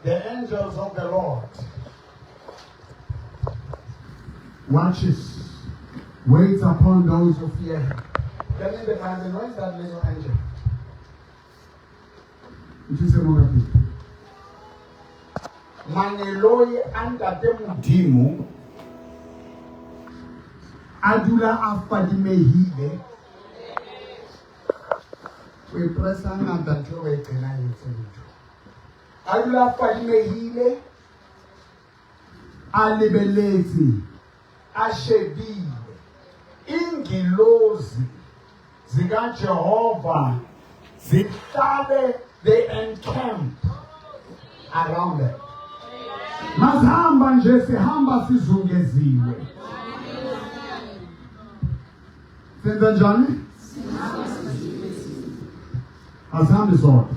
The angels of the Lord watches, waits upon those who fear him. Tell me the Bible, where is that little angel? It is among people. Maneloi anda demudimu adula afadimehile. We press on that to wait and I adula afadimehile alibelezi ashebile ingilozi zikaJehova zihlale, they encamp around them. Masihamba nje sihamba sizungeziwe. Senza njani? Asihambi sodwa.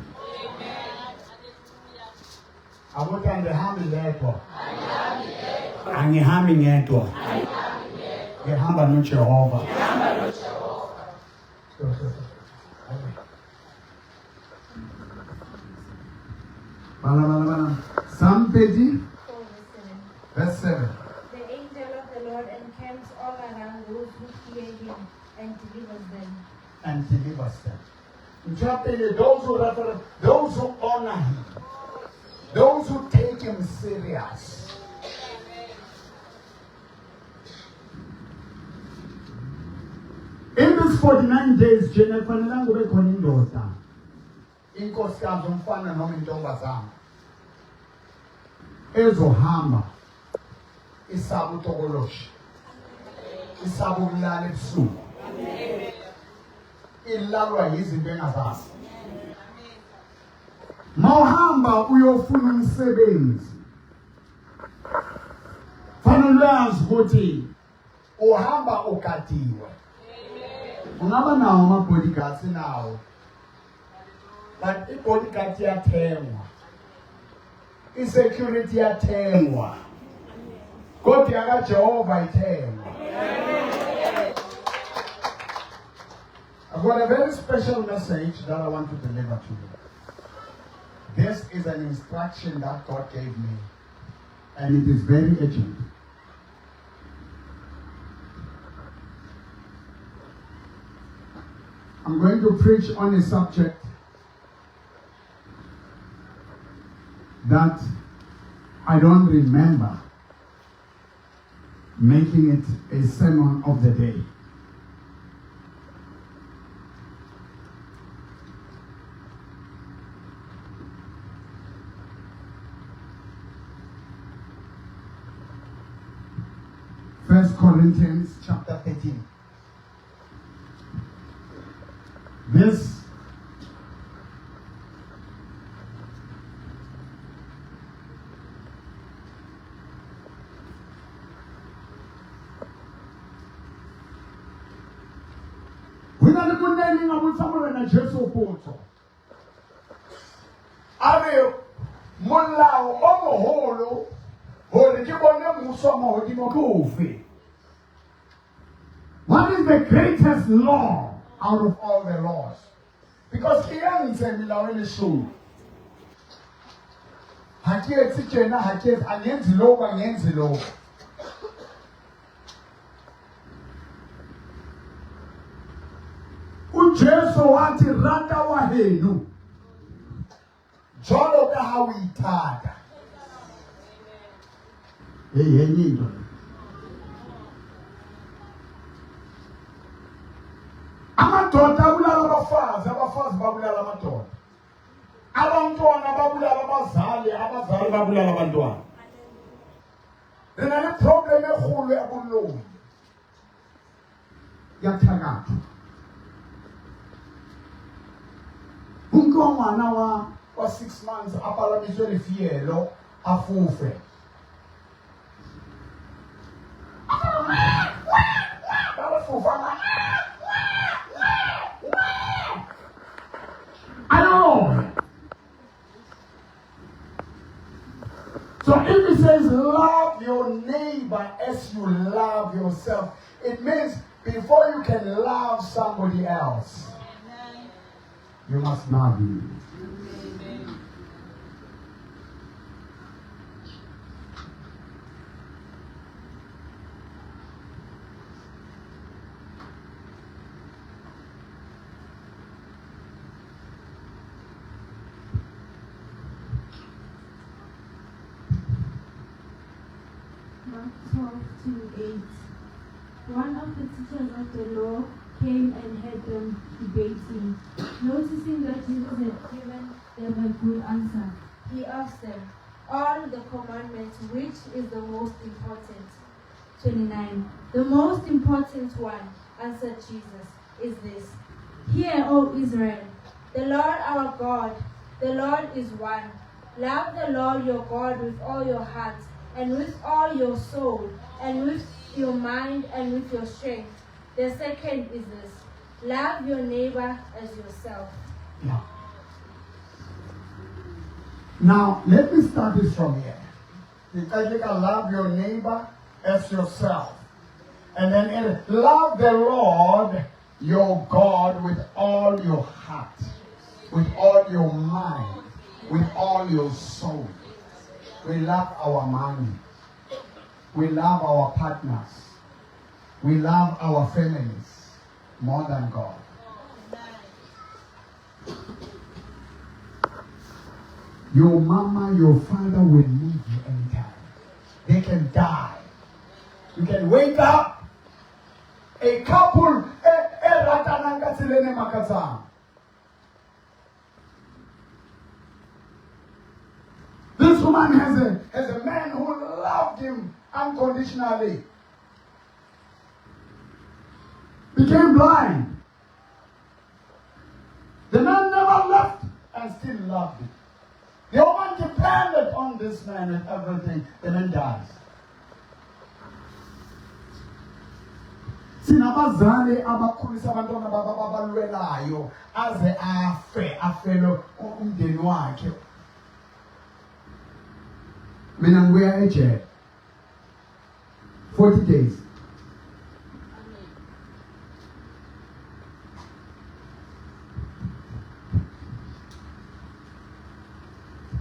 Abothanda hambi ngedwa. Angihambi ngedwa. Ngihamba noJehova. Psalm 30, verse 7. The angel of the Lord encamps all around those who fear him and delivers them. And delivers them. Those who reverence, those who honor him, those who take him serious. In these 49 days, Jennifer Nangube Konindosa. Inkosikazi umfana noma intombazana ezohamba isaba utokoloshi, isaba ukulala ebusuku, ilalwa yizinto engazazi. Mawuhamba uyofuna umsebenzi, fanele uyazi ukuthi uhamba ugadiwe. Ungaba nawo ama-bodyguards nawo, but i-bodyguard iyathengwa, i-security iyathengwa, kodwa yakaJehova ithengwa. I've got a very special message that I want to deliver to you. This is an instruction that God gave me, and it is very urgent. I'm going to preach on a subject that I don't remember making it a sermon of the day. First Corinthians chapter 13. This we na le monene nga botsamolo na Jesu potso. Ave molao o moholo hore ke bone mmuso wa mahodimo ke ofe? What is the greatest law out of all the laws? Because ke yantse melao e leshome. Ha ke etse tjena, ha ke anyenzi lo ba anyenzi lo. uJesu wathi rata wa henu jwalo ka ha o ithata. Yenye into. Amadoda abulala abafazi, abafazi babulala amadoda. Abantwana babulala abazali, abazali babulala abantwana. Re na le problem e kgolo ya boloi. Ya thakatho. Unko ngwana wa 6 months a palamiswe lefielo a fofe. I don't know. So if it says love your neighbor as you love yourself, it means before you can love somebody else, you must love you. Mark 12:8. One of the teachers of the law came and heard them debating. Noticing that Jesus had given them a good answer, he asked them, "On the commandments, which is the most important?" 29. The most important one, answered Jesus, is this: Hear, O Israel, the Lord our God, the Lord is one. Love the Lord your God with all your heart, and with all your soul, and with your mind, and with your strength. The second is this: love your neighbor as yourself. Yeah. Now, let me start this from here. Because you can love your neighbor as yourself. And then love the Lord your God with all your heart, with all your mind, with all your soul. We love our money. We love our partners. We love our families more than God. Your mama, your father will leave you anytime. They can die. You can wake up. A couple, this woman has a man who loved him unconditionally. Became blind. The man never left and still loved him. The woman depended on this man and everything. The man dies. Sinabazali abakhulisa abantwana babalwelayo aze afelo umndeni wakhe. Mina ngibuya ejele 40 days.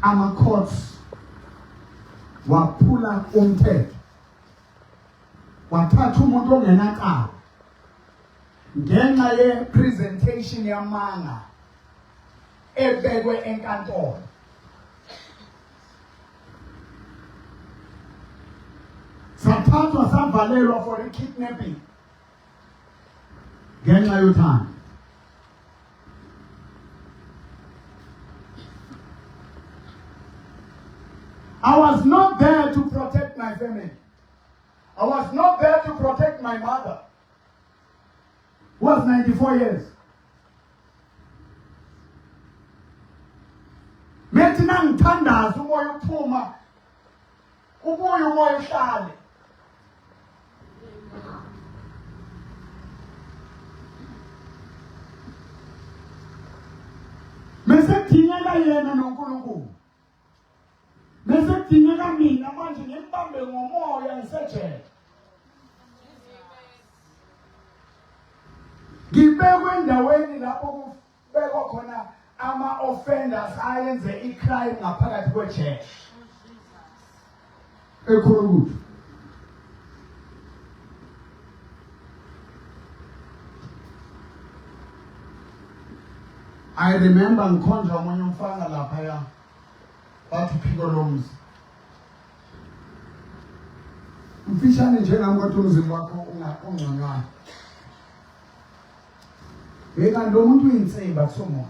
ama-courts waphula umthetho wathatha umuntu ongenacala ngenxa ye-presentation yamanga ebekwe enkantolo. Sathathwa savalelwa for i-kidnapping ngenxa yothando. I was not there to protect my family. I was not there to protect my mother, who was 94 years. Metina ngithandaza umoya uphuma, ubuye umoya uhlale. Mesedingeka yena noNkulunkulu. Mesedingeka mina manje ngimbambe ngomoya ngisejele. Ngibekwe endaweni lapho kubekwa khona ama-offenders ayenze i-crime ngaphakathi kwejele. Ekhulukuthi. I remember ngikhonza omunye umfana laphaya bathi uphiko lomzi. Mfishane njengami kodwa umzimba wakho ungconywana. Yeka lo muntu uyinsimba kusomona.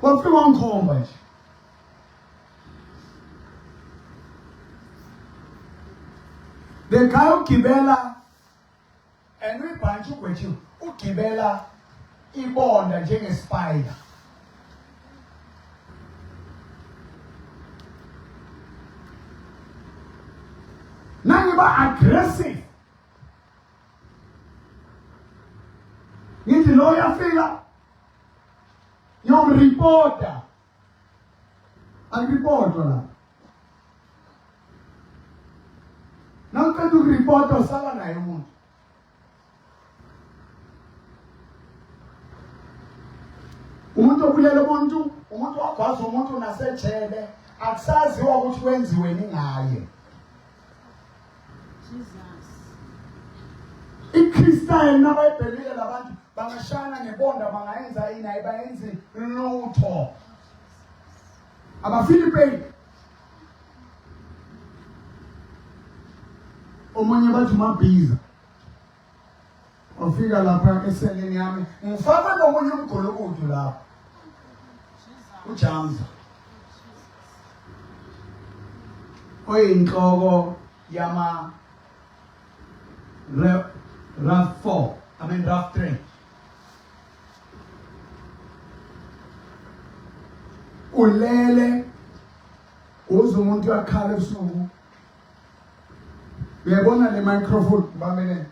Wafika wangikhomba nje. The guy ugibela and uyibhantsha ugwetshiwe ugibela ibonda njenge-spider. Nangiba aggressive. Ngithi lo uyafika yomreporta. Angiripotwa la. Nawuqeda ukuripota usala naye umuntu. Umuntu obulela umuntu, umuntu wagwaza umuntu nasejele, akusaziwa ukuthi kwenziweni ngaye. Jesus. iChristian nabayibhelile labantu bangashana ngebonda bangayenza ini ayibayenzi lutho. AbaFilipi omunye bathi mabhiza. Wafika lapha eseleni yami ngifaka nomunye umgolokudu lapha. uJamza. Oyinhloko yama RAF 3. Ulele uze umuntu yakhala ebusuku. Uyabona le microphone bamene.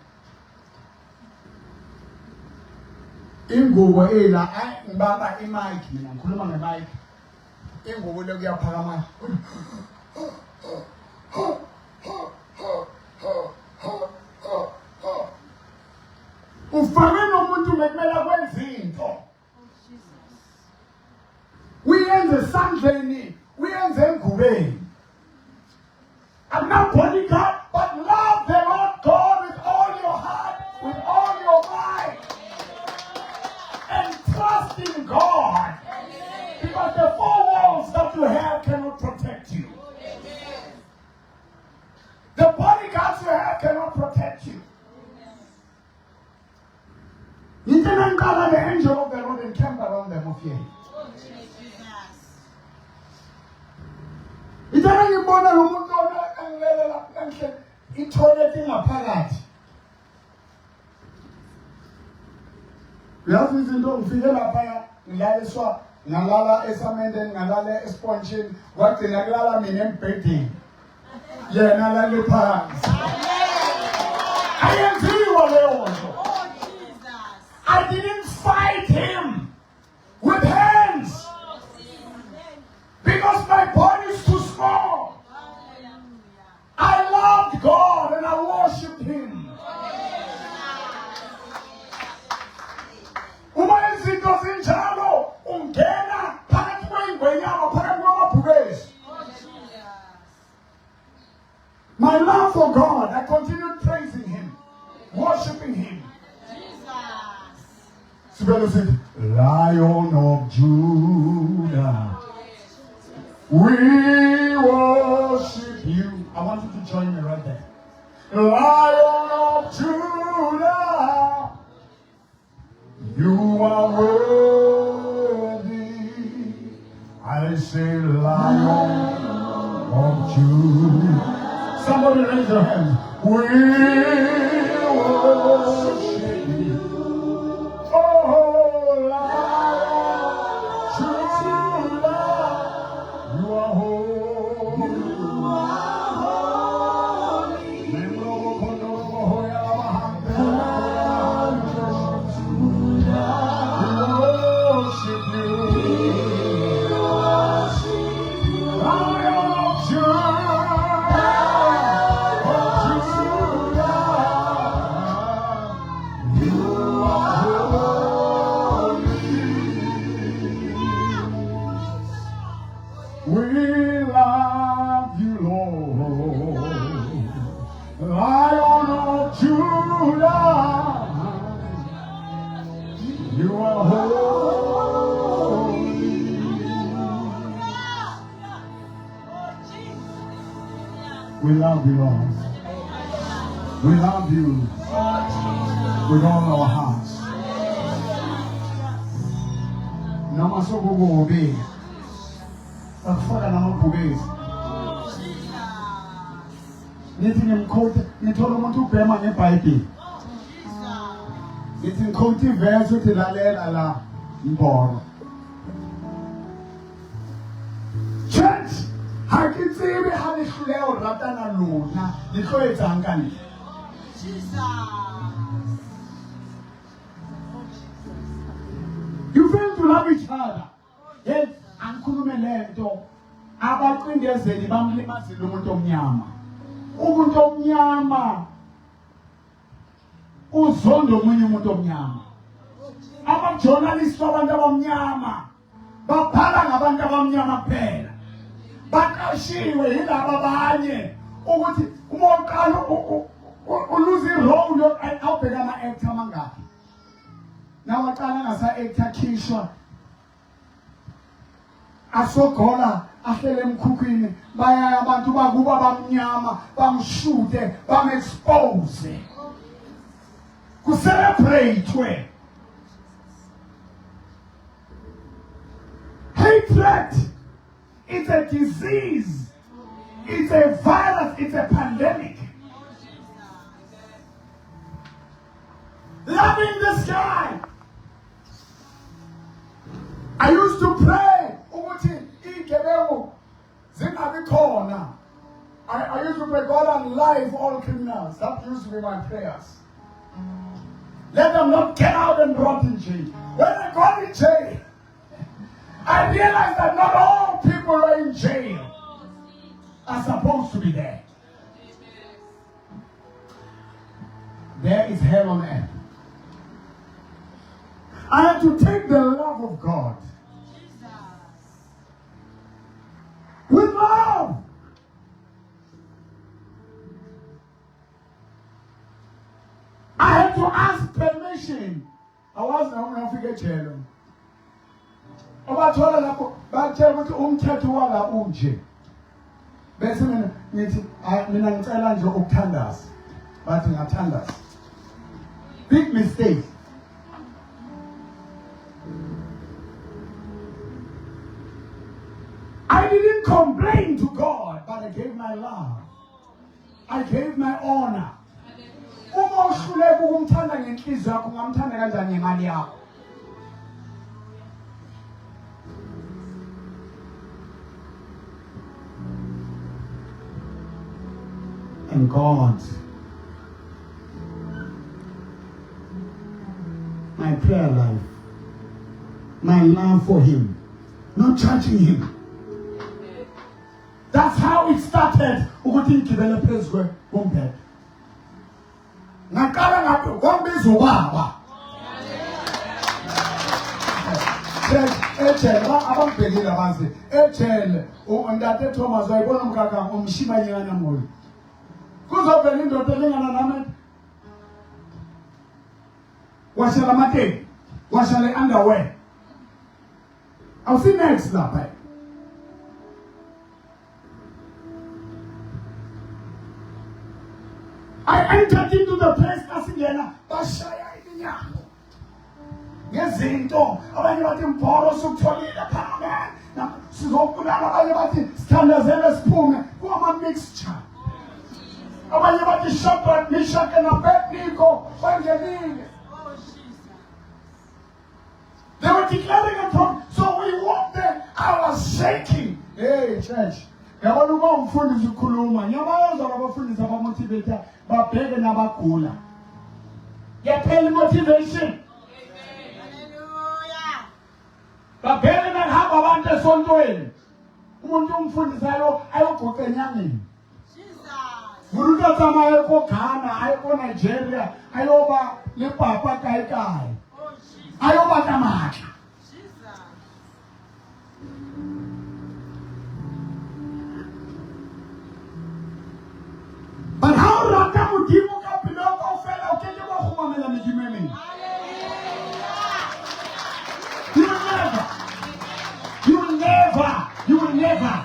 Ingubo ela ngibaba imic mina ngikhuluma ngemic. Ingubo le kuyaphakama. Ufake nomuntu bekumela kwenza into. Uyenze esandleni, uyenze engubeni. I'm not bodyguard, but love the Lord God with all your heart, with all your might, and trust in God. Because the four walls that you have cannot protect you. The bodyguards you have cannot protect you. You didn't call the angel of the Lord and camp around them of you. You didn't born a woman and let it up and say, it's toileting a palate. We have to do figure up a swap. Nalala esamenden, nalala esponsion, what the nagala meaning petty. Yeah, nalala parents. I am zero. I didn't fight him with hands because my body is too small. I loved God and I worshipped him. Uma izinto zinjalo Sibele sithi, Lion of Judah, we worship you. I want you to join me right there. Lion of Judah, you are worthy. I say, Lion of Judah. Somebody raise your hands. We worship you. Oh, Lion of Judah, you are holy. We love you, Lord. We love you with all our hearts. Namasogogobe. Akufaka namabhubezi. Nithi ngimquote, ngithola umuntu ubhema ngeBhayibheli. Nithi ngiquote iverse uthi lalela la mboro. Church, ha ke tsebe ha le hloleha ho ratana lona, le tlo etsang ka nna. You fail to love each other. Yes, angikhulume lento abaqindezeli bamlimazile umuntu omnyama. Umuntu omnyama uzonda omunye umuntu omnyama. Abajournalists abantu abamnyama babhala ngabantu abamnyama kuphela. Baqashiwe yilabo abanye ukuthi uma uqala uluze irole awubheka ama-actor amangaphi. Nawaqala ngasa-actor khishwa asogola ahlele emkhukhwini bayaya abantu bakuba bamnyama bamshute bamexpose kucelebrate. Hatred, it's a disease, it's a virus, it's a pandemic. Loving this guy. I used to pray. I used to pray, God, unlife all criminals. That used to be my prayers. Let them not get out and rot in jail. When I got in jail, I realized that not all people who are in jail are supposed to be there. There is hell on earth. I have to take the love of God with love. I had to ask permission. I wasn't going to forget jail. Abathola lapho batshela ukuthi umthetho wala unje. Bese ngithi mina ngicela nje ukuthandaza. Bathi ngathandaza. Big mistake. I didn't complain to God, but I gave my love. I gave my honor. Uma uhluleka ukumthanda ngenhliziyo yakho ungamthanda kanjani ngemali yakho? And God, my prayer life, my love for Him, not judging Him. That's how it started. Ukuthi ngigibele phezulu kombhede. Ngaqala ngathi wambiza ubaba. Ejele abambhekile abanzi. Ejele uNtate Thomas wayibona umkaka umshimanyana moyo. Kuzovela indoda elingana nami. Washela amateki. Washale underwear. I'll see next lapha. I entered into the place asingena bashaya iminyango. Ngezinto abanye bathi mbhoro sokutholile phana. Na sizokubulala abanye bathi sithandazele siphume kuma mixture. Abanye bathi Shadrach, Meshach and Abednego bangenile. They were declaring a prophet. So we walked there. I was shaking. Hey, church. Yabona uma umfundisi ukhuluma, ngiyabayenza abafundisi abamotivate babheke nabagula. Yaphela motivation. Hallelujah. Babheke nahamba abantu esontweni. Umuntu umfundisayo ayogoqa enyangeni. Jesus. Umuntu athamaye ko Ghana, ayoko Nigeria, ayoba le papa kai. Ayoba tamaka. But how rata mudimo ka piloko fela ukeke wa khumamela medimemeng. You will never.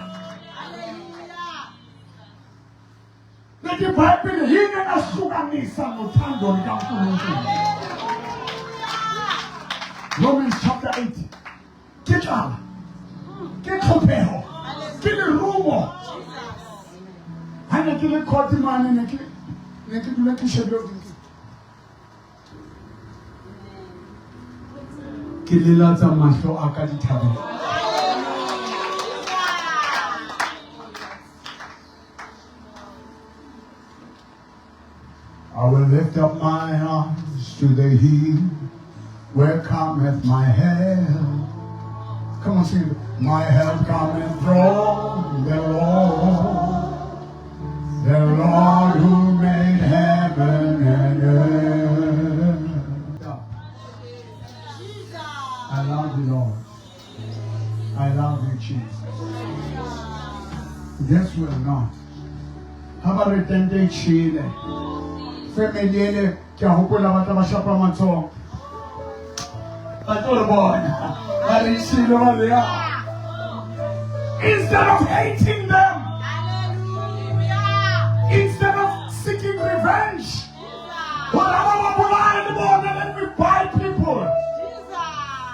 The Bible yini nasukanisa ngothando likaNkulunkulu. Romans chapter 8. Ke tlala. Ke tlhopego. Ke lerumo. Ha ne ke le court mane ne ke dula ke shebile dinki. Ke lelatsa mahlo a ka dithabeng. I will lift up my arms to the hill. Where cometh my help? Come on, sing it. My help cometh from the Lord who made heaven and earth. I love you, Lord. I love you, Jesus. This will not. How about it then they Chile? Family, Kahopola Matavashapa Mato. I told the boy, instead of hating them, instead of seeking revenge, let me buy people.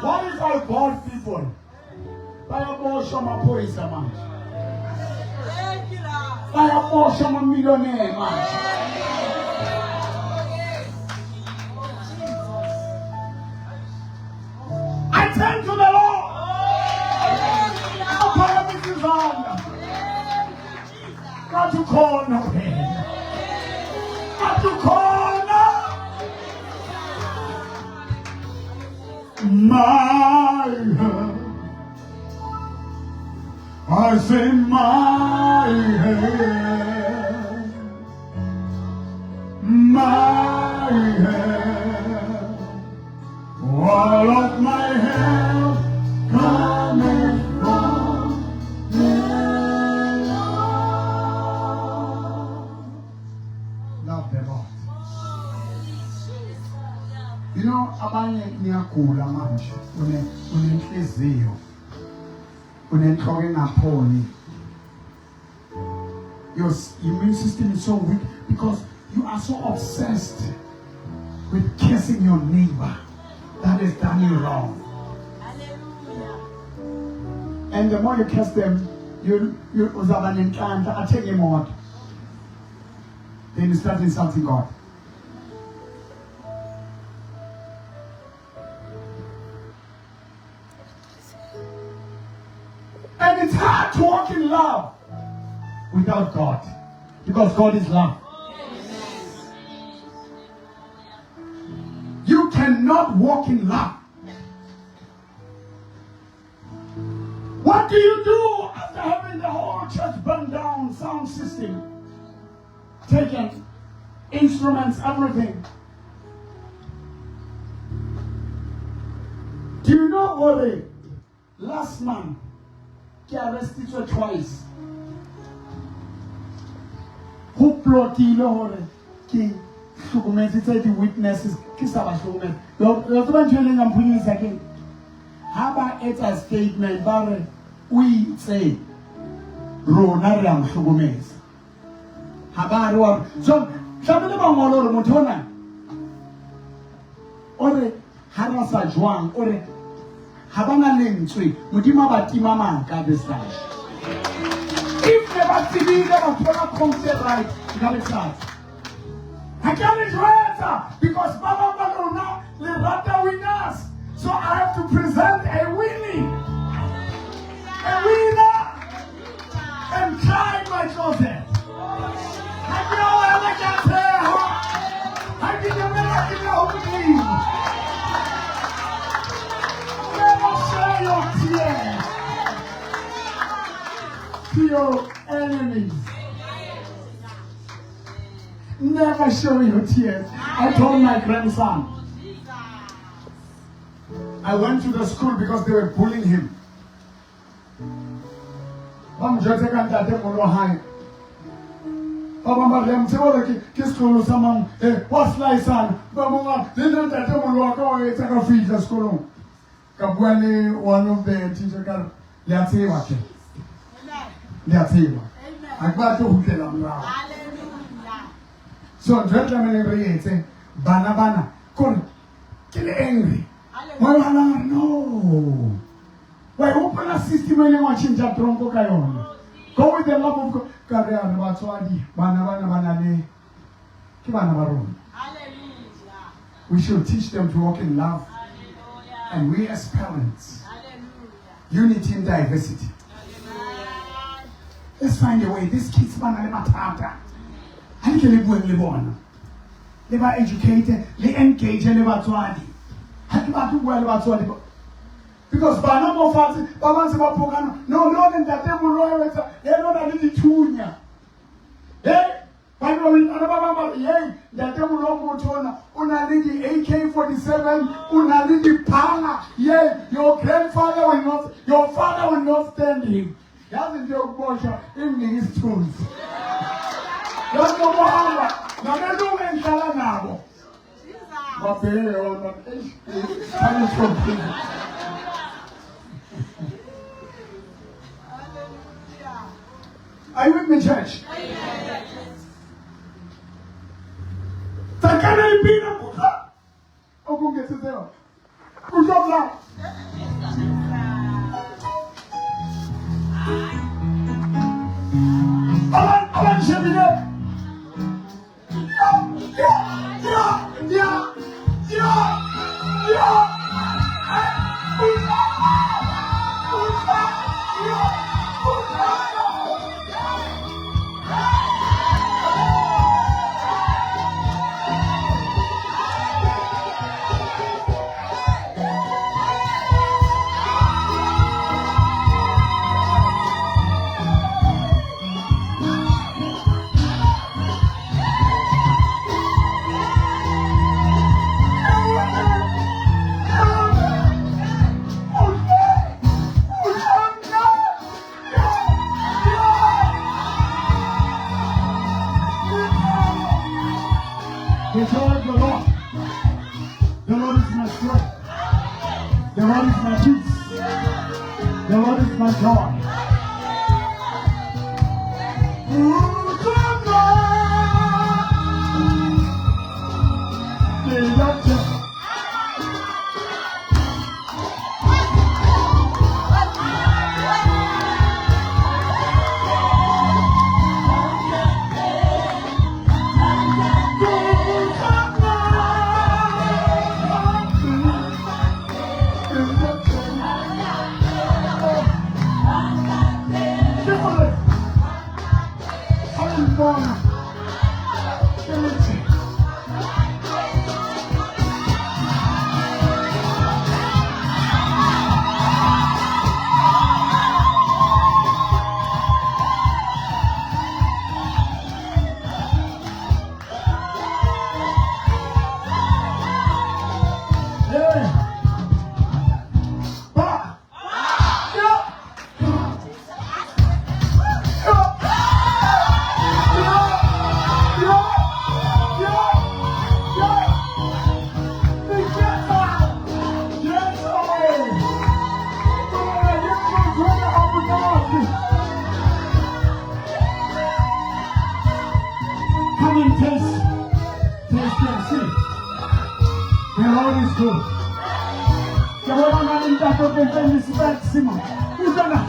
What if I bought people? I abortion my poison man. I abortion my millionaire man. Turn to the Lord. No promises on. Not to call no pain. Not to call no. My help. I say my help. My help. All of my help cometh from the Lord. Love the Lord. You know, abanye ngiyagula manje. Unenhliziyo. Unenhloko engapholi. Your immune system is so weak because you are so obsessed with cursing your neighbor that has done you wrong. Hallelujah. And the more you curse them, you uzaba nenhlanhla athenge imoto. Then you start insulting God. And it's hard to walk in love without God, because God is love. You cannot walk in love. What do you do after having the whole church burn down, sound system taken, instruments, everything? Do you know what? Last month, he arrested her twice. Who brought the Lord? King hlokometse tse di-witnesses ke sa ba hlokometse yo tseba ntho e leng a mphunyisa ke ha ba etsa statement ba re o itse rona re a mo hlokometse ha ba re wa so tlamehile ba ngole hore motho ona o re ha ra sa jwang o re ha ba na lentswe modimo ba tima maka this time if ne ba tsebile ba thola concept right ka besatsi I can't jwetsa because Baba Barona le rata winners. So I have to present a winner and try my closet. I know I like that prayer. I did the way I can open never share your tears to your enemies. Never show your tears. I told my grandson. I went to the school because they were bullying him. I'm just going to what's like son? One of the teachers got so gentlemen, bana, kill angry. No. Why open a system when you watch that tronco kayon? Go with the love of God. We should teach them to walk in love. And we as parents, unity in diversity. Let's find a way. These kids, I think they were educated, they engage in the because Banamo Fati, Baban's about Pogano, no, than that they will roll it, they're not a little tunia. Eh? By the way, that they will roll Una lady AK-47, Una lady Pala, your grandfather will not, your father will not stand him. That's the joke, Bosha, in his tools. Don't go Bahama. Now they do in Kalanabo. But they are not coming from people. Are you with me, church? Takana ibina muka. Ogo get to there. Good job now. Alan Shebile. is good. Yabona ngani mntaka opempeni sibek simo. Uzana.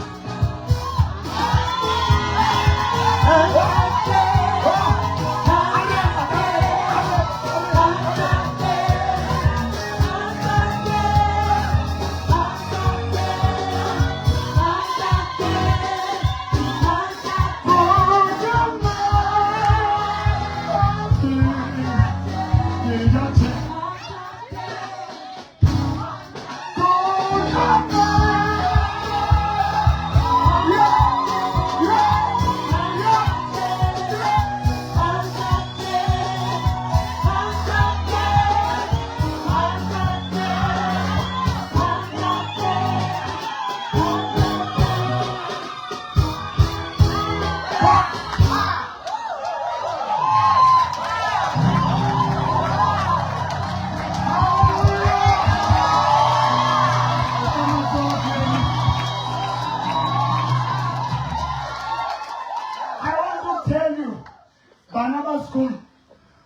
Barnabas school.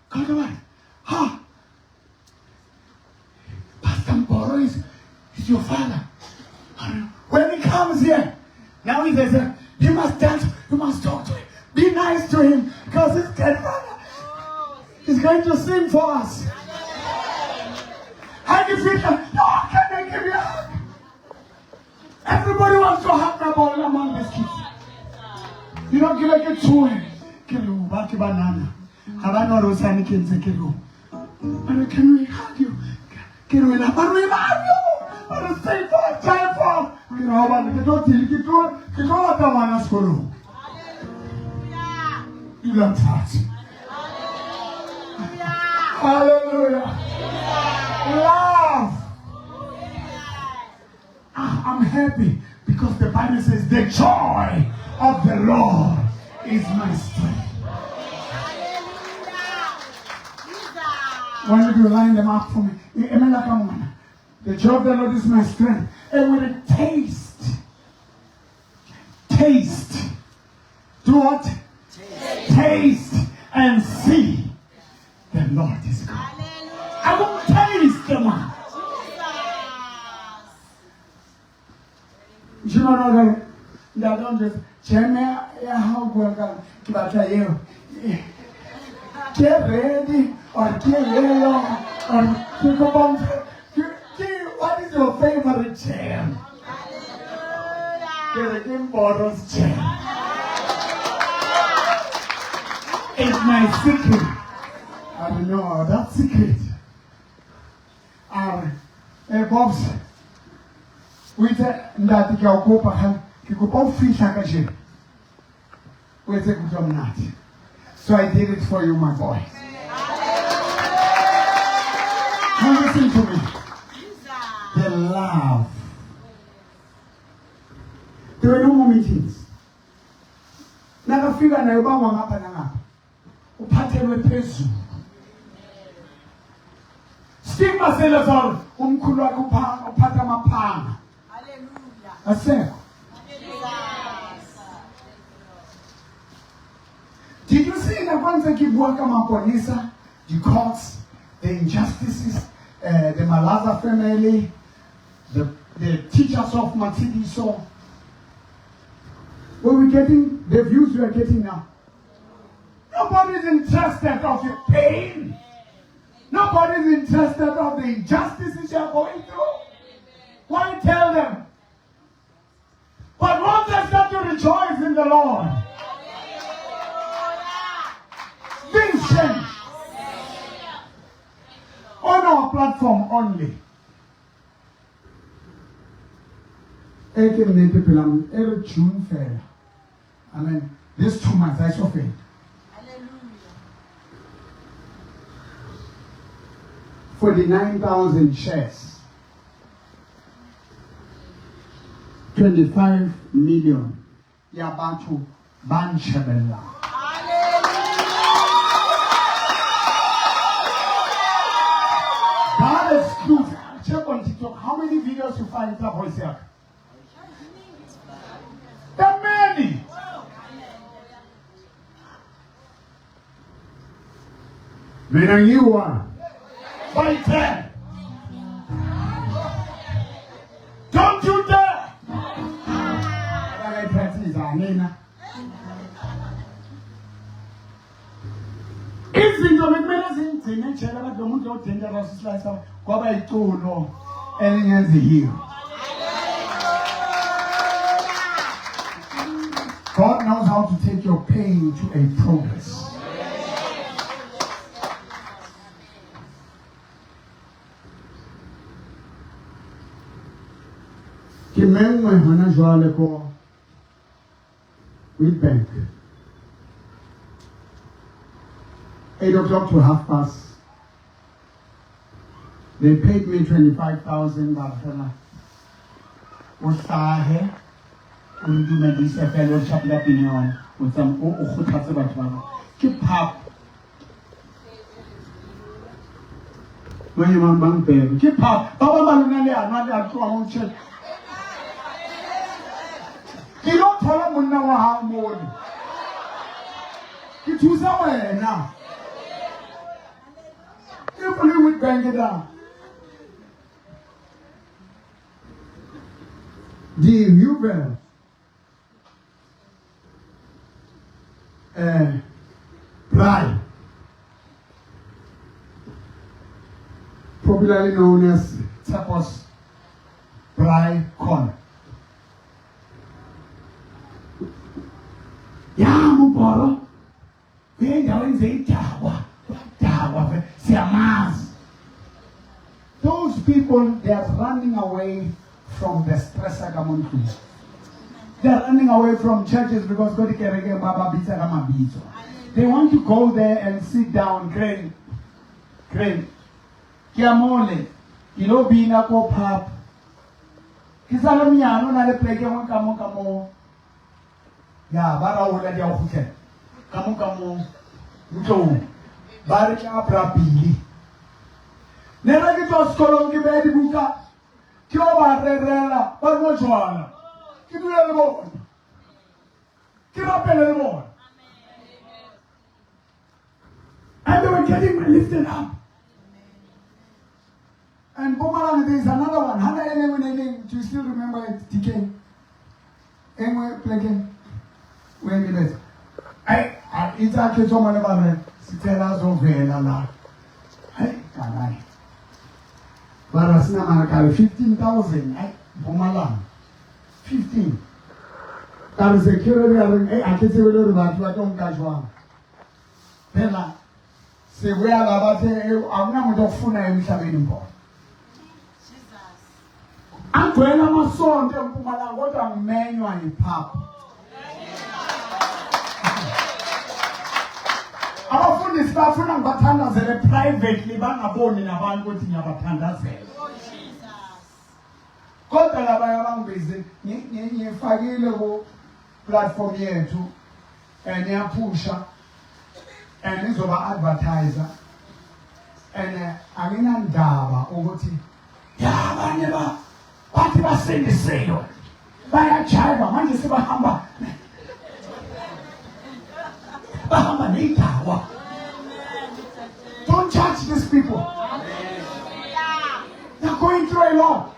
Come on. Ha! Pastor Mboro is your father. When he comes here, now he says, you must dance, you must talk to him. Be nice to him, because his grandfather is going to sing for us. How do you feel? No, can I give you a hug? Everybody wants to hug the ball among these kids. You don't give like a two. Kilo, baki banana. Havana Rosani can say kilo. But can we hug you? Can we love you? But it's safe for a time for. You know, but you don't think you don't want to school. You learn that. Hallelujah. Love. I'm happy because the Bible says the joy of the Lord is my strength. Why don't you line them up for me? The joy of the Lord is my strength. And when it taste. Do what? Taste and see the Lord is good. I won't taste the man. You know that don't just how get ready or get yellow or think about what is your favorite jam? Get a Boros jam. It's my secret. I don't know that secret. Bob's with that kikopa fisha kaje. With a good not. So I did it for you, my boy. Now listen to me. The love. There were no more meetings. Nakafika na yobangwa ngapha nangapha. Uphathelwe phezulu. Stigma selezolo umkhulu wakhe uphatha amaphanga. Hallelujah. Asekho. Did you see that once they keep working on Maponisa, the courts, the injustices, the Malaza family, the teachers of Matidiso? What we're getting, the views we are getting now. Nobody's interested of your pain. Nobody's interested of the injustices you are going through. Why tell them? But once they start to rejoice in the Lord, things change. On our platform only. Every June fair. I mean, this 2 months I saw fair. Hallelujah. 49,000 shares. 25 million. Yabatu Banchabella. God excludes. Check on TikTok. How many videos you find up for yourself? There are many. When you are by 10. nina. Izinto bekumele zingcine njela abantu umuntu odangerous islice kwaba iculo elingenziyo. God knows how to take your pain to a progress. Kimengwe hona jwale ko with bank. 8 o'clock to 50:30. They paid me 25,000 baht. Osahe, undumedisa fellowship la opinion. Utsam o khuthatse batho ba. Ke pap. When you want bank baby, ke pap. Ba ba lona le ana le a tloa mo church. Ke lo thola monna wa ha mo. Ke thusa wena. People with bang it down. The Uber Pride, popularly known as Tapos Pride Con. Muboro, those people, they are running away from the stress. They are running away from churches because they want to go there and sit down. Great. Kiamole, Ilobina ko pap. Kisalamiano na le pleke mo kamo. Ya bara ola dia okuthe. Kamo. Mutho. Bare ka prapili. Nena ke to skolo ke be di buka. Ke o ba rerela, ba mo jwana. Ke dula le bona. Ke rapele le bona. And they were getting lifted up. And Bumalanga, there is another one. Hana anyone, do you still remember it? TK? Anyway, play when we met. It's actually so many about it. Sitela Zovela la. Hey, Kanai. Barasna Manakari, 15,000. Bumalanga. 15. That is security. I can say we don't know about don't catch one. Pela. Say we are about to, I'm not going to phone him. I'm going to my son, what a man you are in pap. Our phone is not from Batandas and a privately bang born in a van going to Batandas. God, the Labayang visit, you fagile platform here too, and near pusher, and it's over advertiser, and I mean, and Dava over to Yaba. What did I say to say? By a child, I want to say Bahamba. Don't judge these people. They're going through a lot.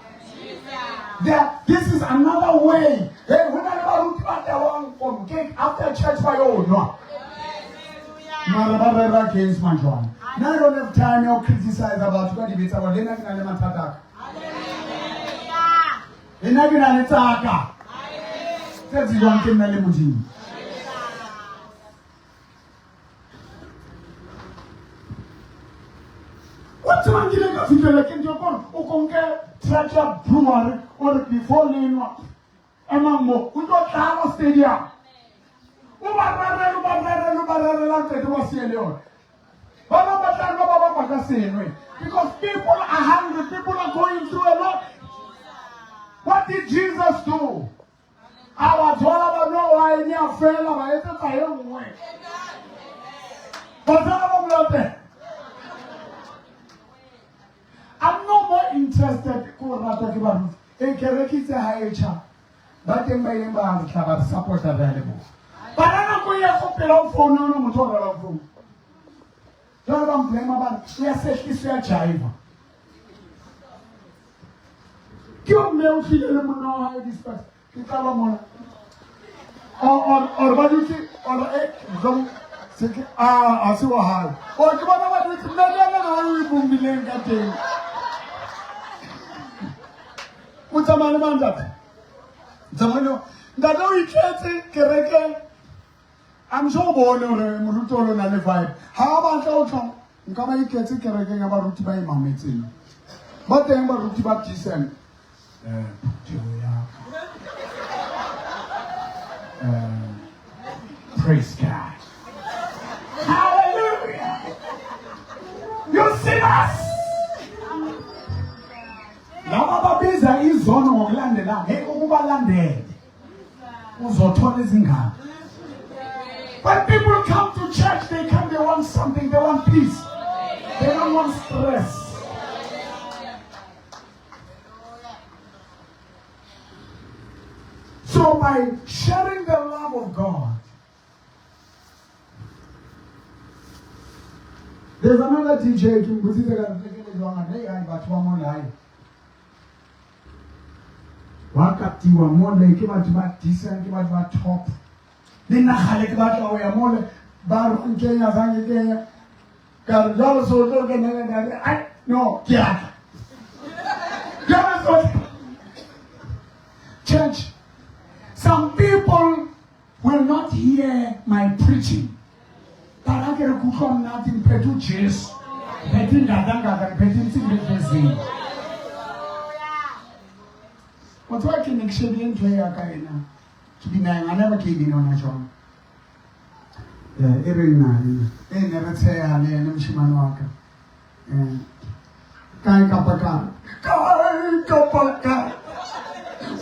This is another way. Hey, when I look at the one from gate after church by all, no. Against my John. Now I don't have time to criticize about what it's about. Then I can attack. Inagina nitaka. Tezi yonke nale mujini. What's the man getting to feel like in your phone? Ukonge Tracha Brewery or before Lino Amamo. We got Tamo Stadium. Because people are hungry, people are going through a lot. What did Jesus do? Our job no why near fell by it at a young way. But I'm no more interested in Kerekita Hayacha. That can be in support available. But I'm not going to open up for no motor of room. Don't blame about yes, it's a child. You may feel no how this person. or what you see, or some I see what hard. Or you want to what you boom billion catching. What's a man about that? Zamano, that no, you can't say, correct. I'm so born or Murutolo and the vibe. How about Oton? Come on, you can't take care about Rutiba Mametin. But then, what Rutiba Tissan? Praise God. Hallelujah. You see us. Now, Babiza is on or landed. Hey, over landed. When people come to church, they want something, they want peace. They don't want stress. So by sharing the love of God, there's another DJ wakati wa mole kiba tiba decent kiba tiba top nina khale kiba tawo ya mole baro Kenya zangi Kenya karjalo sodo ke nene I no kya church, some people will not hear my preaching. Tarakere kukom nothing petu Jesus petin gadanga petin significance. What's working exceeding to your carina? To be nine, I never came in on a job. Every night, they never say I am Shimanwaka. Kai Kapaka, Kai Kapaka,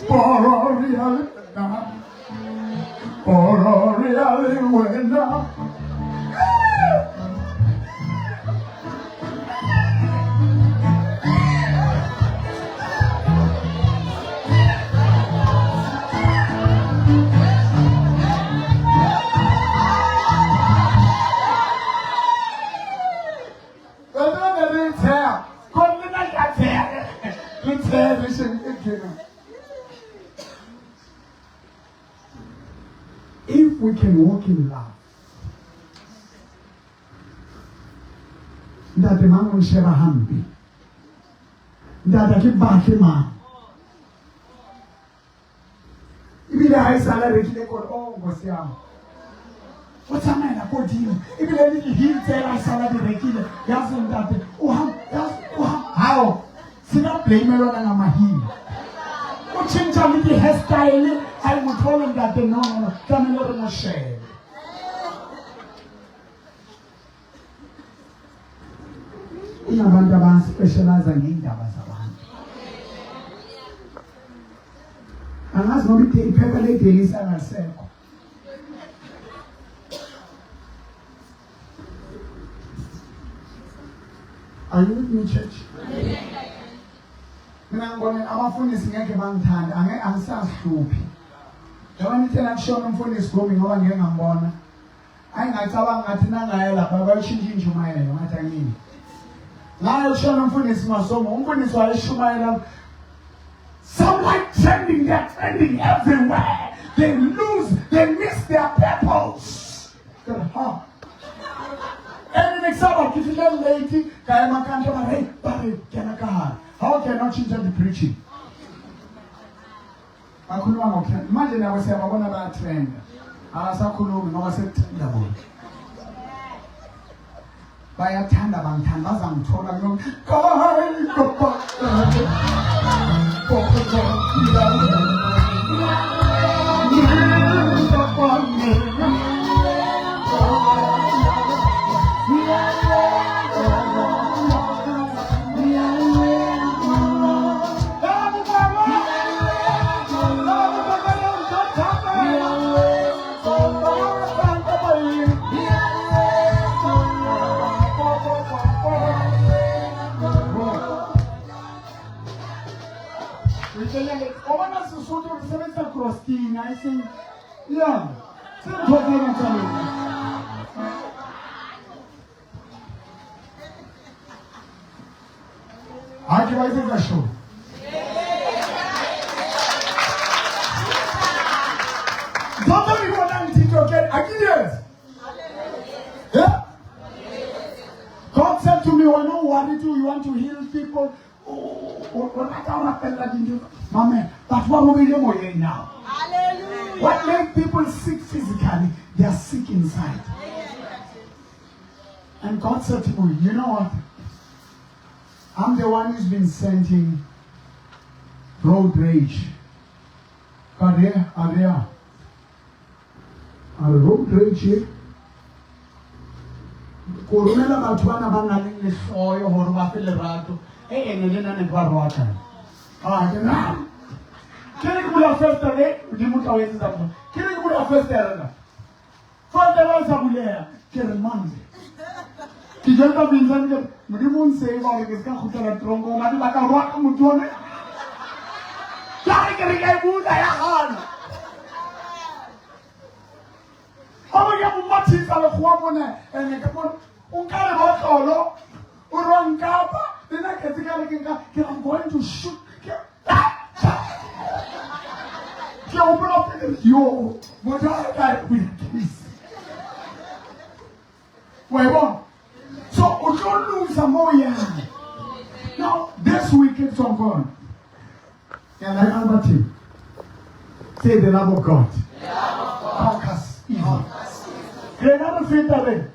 Pororia, Pororia, if we can walk in love, that the man will share a hand, that I keep back him man. If the high salary, they call oh, what's the what's a man? I call him. If he tell us salary, they kill him. That's that. Oh, how? See that play melon and I'm a heel. What change with the hairstyle? I would tell him that they know, come a little share. In a band of specializing in Dabasaban. And that's going to take paper ladies and a circle. Are you with me, church? I'm going to phone is neck about hand, and I answer stupid. The only thing I'm sure my phone is going on here. I'm born. I tell them at Nana, but I'm changing to my name. What I mean. Now, I'm sure my phone is my son. My phone is why I show my love. Someone trending, they're trending everywhere. They miss their purpose. And the example, if you let lady, Kayama can't come away, but how can I change the preaching? I couldn't imagine I was saying, I want about trend. I was a cool, no, I said, double. By a tandabang, tandazang, told them, I think, yeah, how do I think I show? Somebody you are not worried, you want to heal people. Mama, but what will we do now? Hallelujah. What makes people sick physically, they are sick inside. And God said to me, you know what? I'm the one who's been sending road rage. Area. Road rage here. Corona batwana bangaling le soyo hore ba fele rato ene le nane ba rwata ke na kile ke bula festa le di mutla wetsa tsa kile ke bula festa rena fa de ba sa bulea ke re manje ke jenta binzan ke modi mon se ba re ke ska khutela trongo ma di ba ka rwa ka motone ya ke re ke buta ya khana How ya mo matisa le go bona ene ke bona un kare ba tlolo o ronkapa dina ke tsika le ke I'm going to shoot ke open up yo what are I with this well so we don't lose some more now this weekend from God and I Albert him say the love of God conquers evil Grenada filter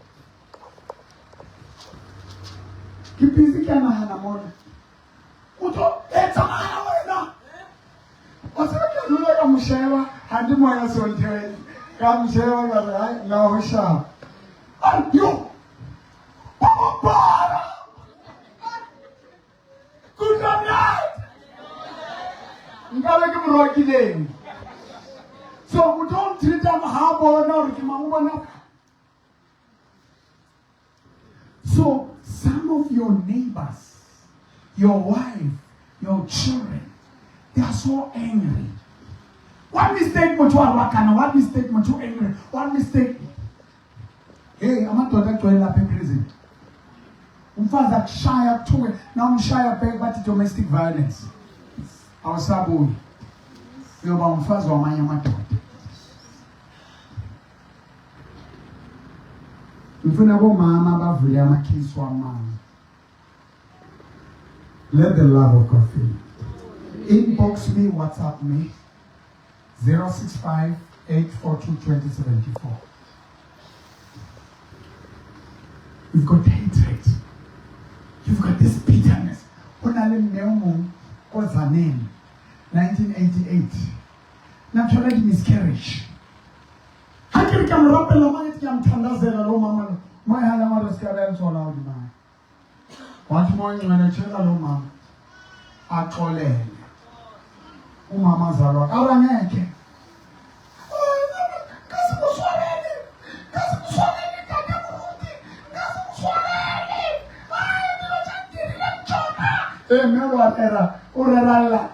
Ki busy kana hana mona. Uto etsamana wena. Wasebe ke lula ka mushewa handi moya sonthewe. Ka mushewa ka hayi la hosha. Ayo. Papa. Good night. Ngale ke mrokileng. So we don't treat them how bona re kimamubona. So some of your neighbors, your wife, your children, they are so angry. One mistake mo wakana, one mistake mo angry, one mistake. Hey, I'm not talking to end up in prison. Umfazi akushaya kuthiwe na umshaya back bathi domestic violence. Awusabuyi. Uyoba umfazi wamanye amadoda. Ngifuna bomama bavule amakhisi wamama. Let the love of God fill you. Inbox me, WhatsApp me, 065-842-2074. You've got hatred. You've got this bitterness. Onale Neumann was her name, 1988. Natural miscarriage. Hakiri kamrape la mani tiyamthandazela lo mama lo. Moya hala mara skadel sola udima. Wathi moya ngwenetshela lo mama. Axolele. Umama zalwa abangeke. Mewa era urerala.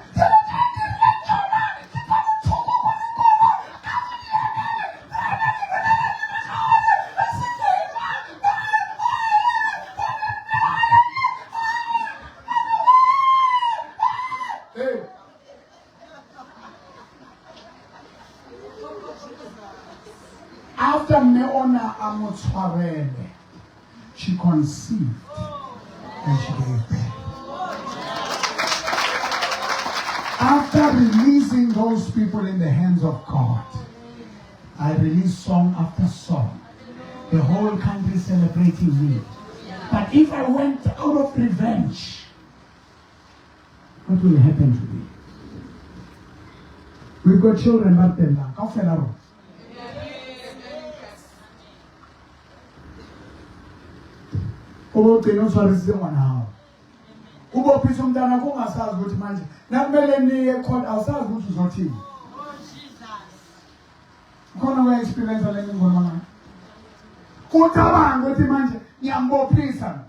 After Meona Amotwarele, she conceived and she gave birth. After releasing those people in the hands of God, I released song after song. The whole country celebrating me. But if I went out of revenge, what will happen to me? We've got children back then now. How fell out? Oh, they don't sorry to one now. Ubo pisa umntana kungasazi ukuthi manje nakumele niye khona awusazi ukuthi uzothini. Oh Jesus. Khona we experience le ngoma ngani. Ucabanga ukuthi manje ngiyambophisa.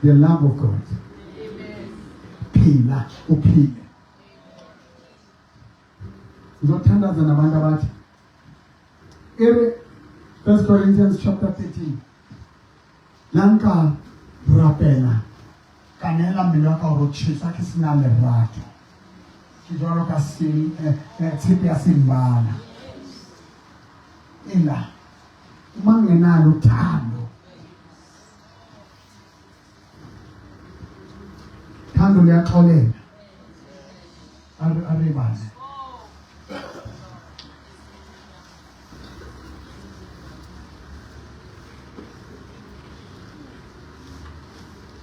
The love of God. Amen. Phila uphile. Uzothandaza nabantu abathi. 1 Corinthians chapter 13. Lanka rapela. Kanela milaka rochisa kisinale rato. Kijolo kasi tipi asimbala. ila mangenalo uthando. Thando liyaxolela. Aribane.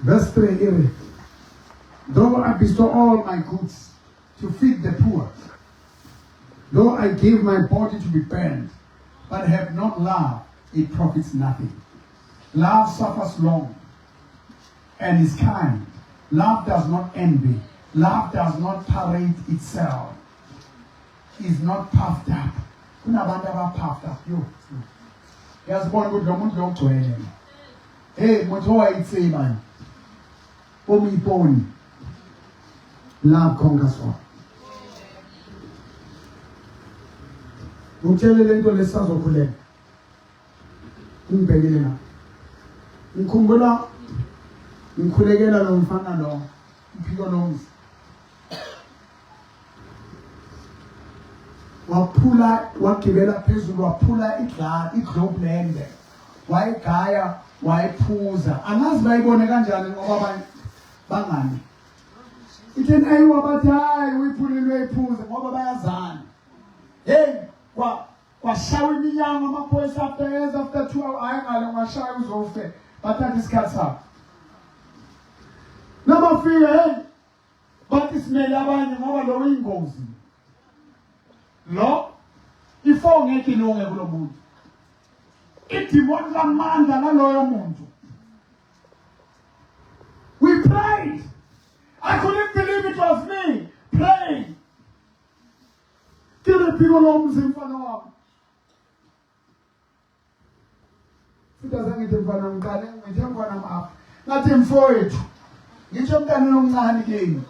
Verse 3, though I bestow all my goods to feed the poor, though I give my body to be burned, but have not love, it profits nothing. Love suffers long and is kind. Love does not envy. Love does not parade itself. Is not puffed up. Kunabantu abapuffed up. Yazibona ukuthi lo muntu lo ugcwele. Hey, muntu owayitseba. Omiponi. Love conquers all. Ngitshele lento lesazokhuleka. Ngibhekele la. Ngikhumbula ngikhulekela lo mfana lo. Uphiko lomzi. Waphula wagibela phezulu waphula iglobe land. Wayigaya wayiphuza. Angazi bayibone kanjani ngoba bangani. Itheni ayiwa bathi hayi uyiphulile iphuza ngoba bayazana. Hey kwashaya iminyango amaphoyisa after 2 hours ayengale ngashaya uzofe bathatha isikhathi sakhe. Nabafika hey bathi simele abanye ngoba lo uyingozi. Lo ifo ngeke ilunge kulo muntu. Idimoni lamandla naloyo muntu. We prayed. I couldn't believe it was me praying. Kile phiko lomzi mfana wami. Sitazangithi mfana mqale ngithi mfana mapha. Ngathi mfowethu. Ngisho mntana omncane kini.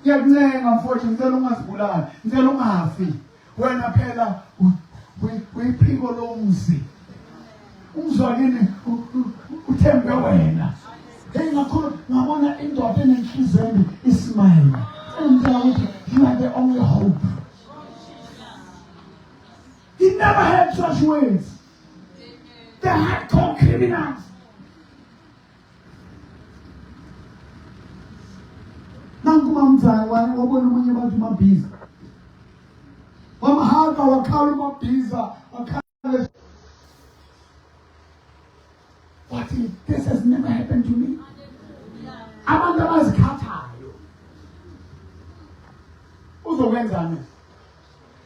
Ngiyakuncenga mfowethu ngicela ungazibulali. Ngicela ungafi. Wena phela uyiphiko lomzi. Umzwakini uthembe wena. Hey ngakhulu ngabona indoda enenhliziyo ismile. Ukuthi you are the only hope. He never had such words. They hardcore criminals. Nankumamzana wabona umunye abantu mabhiza. Wamhaka wakhala mabhiza wakhala. What if this has never happened to me? Abantu abazikhathayo. Uzokwenzani?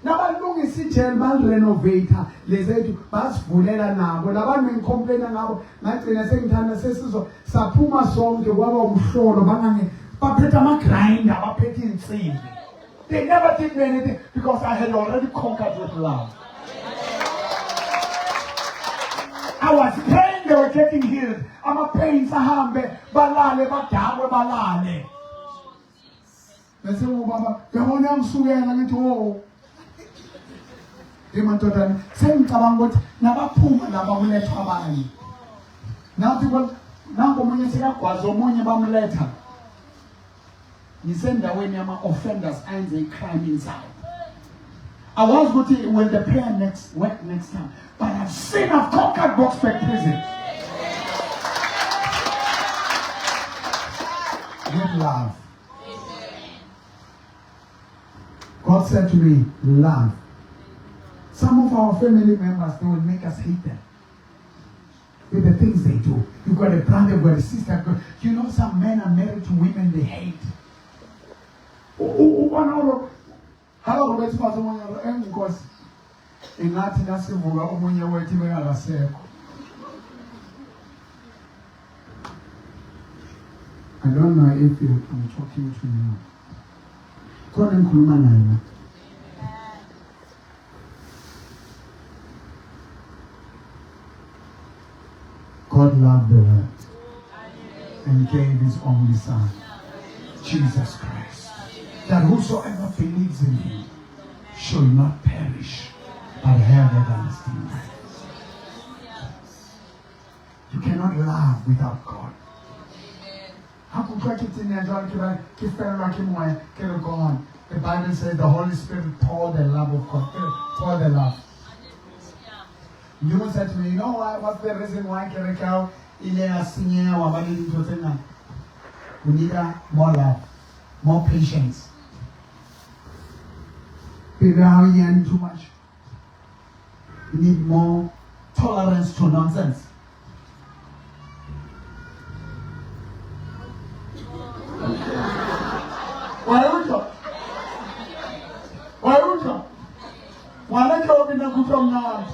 Nabalungisa ijele balirenovate lezethu basivulela nabo labantu ngicomplaina ngabo ngagcina sengithanda sesizwe saphuma sonke kwaba umhlolo bangane baphethe ama-grinder baphethe insimbi. They never did me anything because I had already conquered with love. I was praying, they were getting healed. Ama-pains ahambe balale badakwe balale. Bese ubaba yabona yangisukela ngithi wo emadodana sengicabanga ukuthi nabaphuma laba kulethwa abanye. Nathi nango omunye sekagwaza omunye bamletha. Nisendaweni yama-offenders ayenze i-crime inside. I was going to when the prayer went next time, but I've seen I've conquered Boksburg prison. With love. God said to me, love. Some of our family members, they will make us hate them. With the things they do. You've got a brother, you've got a sister. You know some men are married to women they hate. Hello, let's pass on your because in Latin, that's the one when you're waiting for a circle. I don't know if I'm talking to you. Couldn't Kulumana. God loved the world and gave his only Son, Jesus Christ, that whosoever believes in him shall not perish, but have everlasting life. You cannot love without God. The Bible says the Holy Spirit poured the love of God. Pour the love. You said to me, you know what's the reason why Kerekao ile asinye wabali dintho? We need more love, more patience. People are hearing too much. We need more tolerance to nonsense. Why would you? Why not go in the good from now?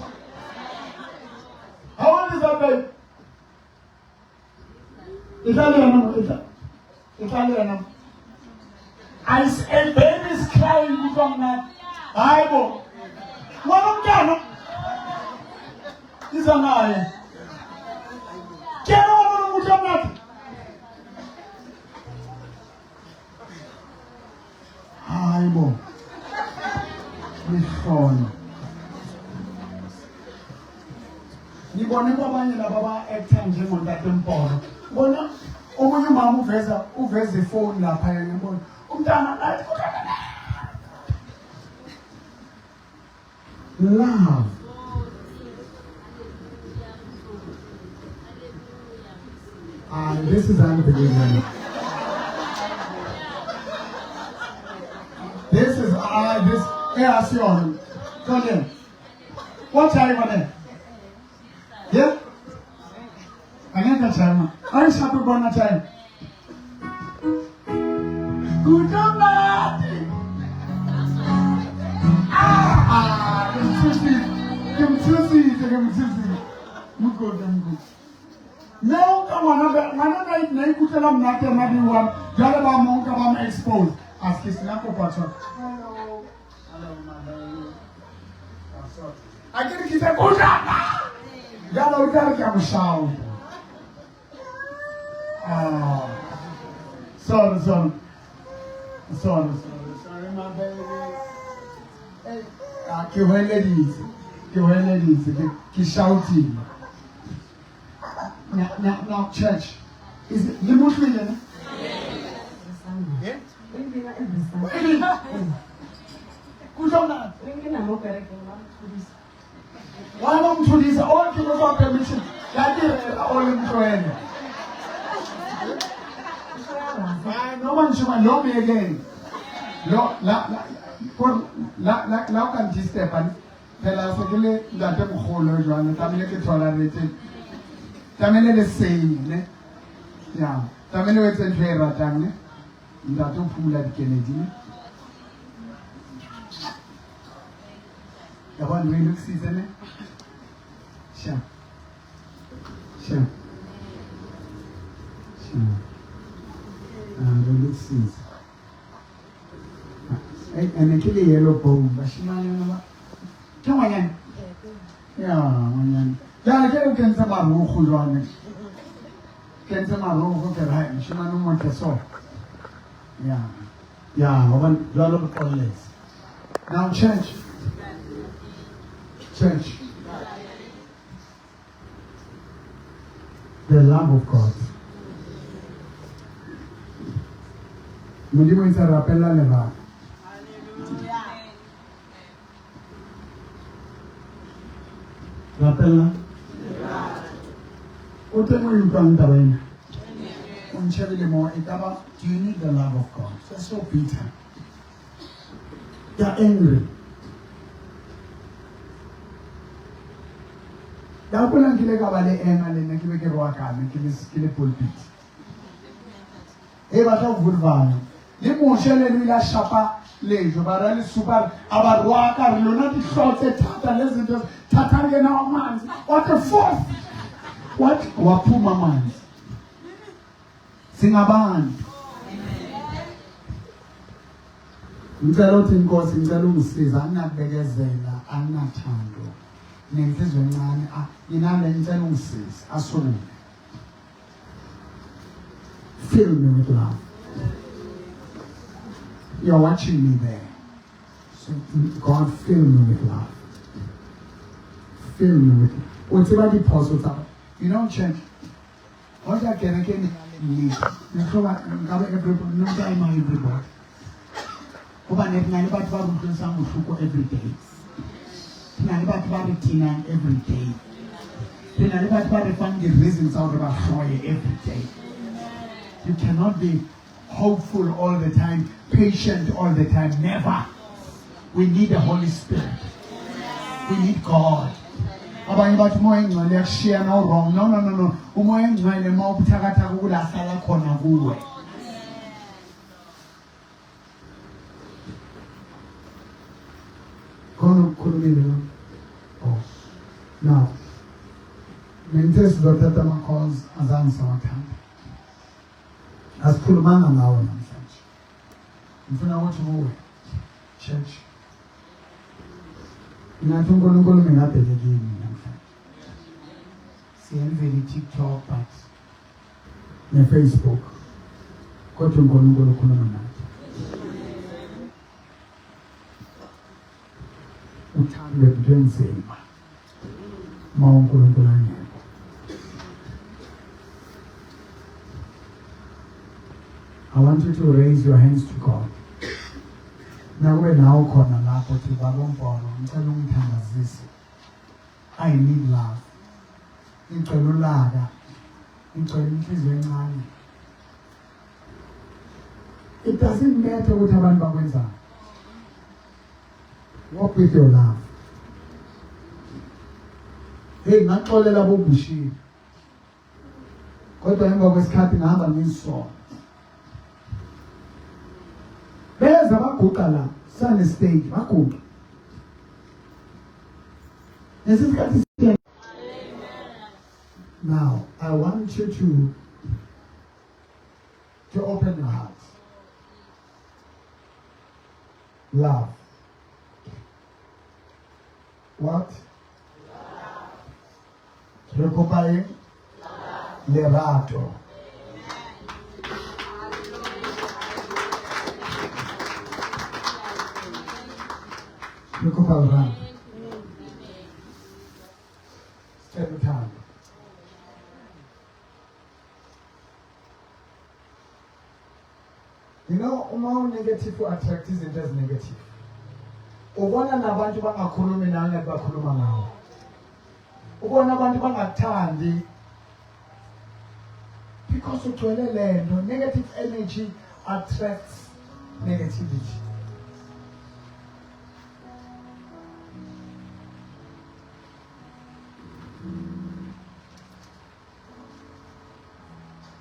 How old is that baby? Italian. A baby is crying good from now. I go. What am I doing? Is an eye. Get over with your nothing. Aibo. This phone. Ni bone baba nyina baba airtime je mo ndatem poro. Bona omunye mama uveza phone lapha yena bona. Umntana nathi love. This is unbelievable. This is this. Yeah, see on. Come in. What time are they? Yeah. I get that time. I just have to go on that time. Good night. Come to Mugo. No, come on, I need to tell them that everyone, Jalaba Monk exposed. Ask his Nako Pacho. Hello, my baby. I get to get a good Yellow Delta shout. Sorry, my baby. Hey, keep shouting. Now, church. Is it the Muslim? Yeah? Why don't you this? All people have permission. All in train. No one should know me again. No, la can just step and tell us again that I'm hollow, Joanna. Tamil tolerated. Tamil is saying, yeah. Tamil is a fair Tamil. That don't fool at Kennedy. The one we look season. Sure. We look season. And I kill a yellow bone, but she might know. Come on, yeah, I can't some of who run it. Can some of who can hide. She might know what I saw. Yeah, one lot of colleagues. Now, church. The love of God. Mudimu isa rapella leva. Rapella. Utemu yukanta wena. Unchevile mo itaba. Do you need the love of God? So Peter. You're angry. Dapulang kile kabale enga le nakibe ke roaka me kile pulpit. E ba tla vurvana. Le moshele le la shapa lejo ba re le super aba roaka re lona di hlotse thata le zinto thata ngena amanzi. What the fourth? What waphuma amanzi. Singabani. Ngicela uthi inkosi ngicela ungisiza anginakubekezela anginathando nenhliziyo encane inale ngicela ungisiza asungule. Fill me with love. You're watching me there. So God, fill me with love. Fill me with whatever the apostles are. You know, church. What I can lead. Every day. Rena le batho ba re tinang every day. Rena le batho ba re fang di-reasons tsa hore ba hloye every day. You cannot be hopeful all the time, patient all the time. Never. We need the Holy Spirit. We need God. Abanye bathi umoya engcwele yakushiya na wrong. No. Umoya engcwele mawubuthakathaka ukulahlala khona kuwe. Khona ukukhulumile no. Oh. Now. Ngithe sizothatha ama-calls azange sawathanda. Asikhulumanga ngawo namhlanje. Ngifuna ukuthi kuwe church. Ngathi uNkulunkulu mengabheke kimi namhlanje. Siyenzile i-TikTok but ne-Facebook. Kodwa uNkulunkulu ukhuluma nathi. Uthando into enzima. Ma uNkulunkulu angekho. I want you to raise your hands to God. Nawe nawo khona lapho thi babombolo ngicela ungithandazise. I need love. Ngicela ulaka. Ngicela inhliziyo encane. It doesn't matter ukuthi abantu bakwenzani. Walk with your love. Hey, ngaxolela bobushini. Kodwa emva kwesikhathi ngihamba ngisona. Beza baguqa la, sane stage, baguqa. Nesikhathi siya. Now, I want you to open your heart. Love. What? Recupere. Lerato. Recupere. Step time. You know, negative attract isn't as negative. Ubona nabantu bangakhulumi nawe ngathi bakhuluma ngawe. Ubona abantu bangathandi because ugcwele lento. Negative energy attracts negativity.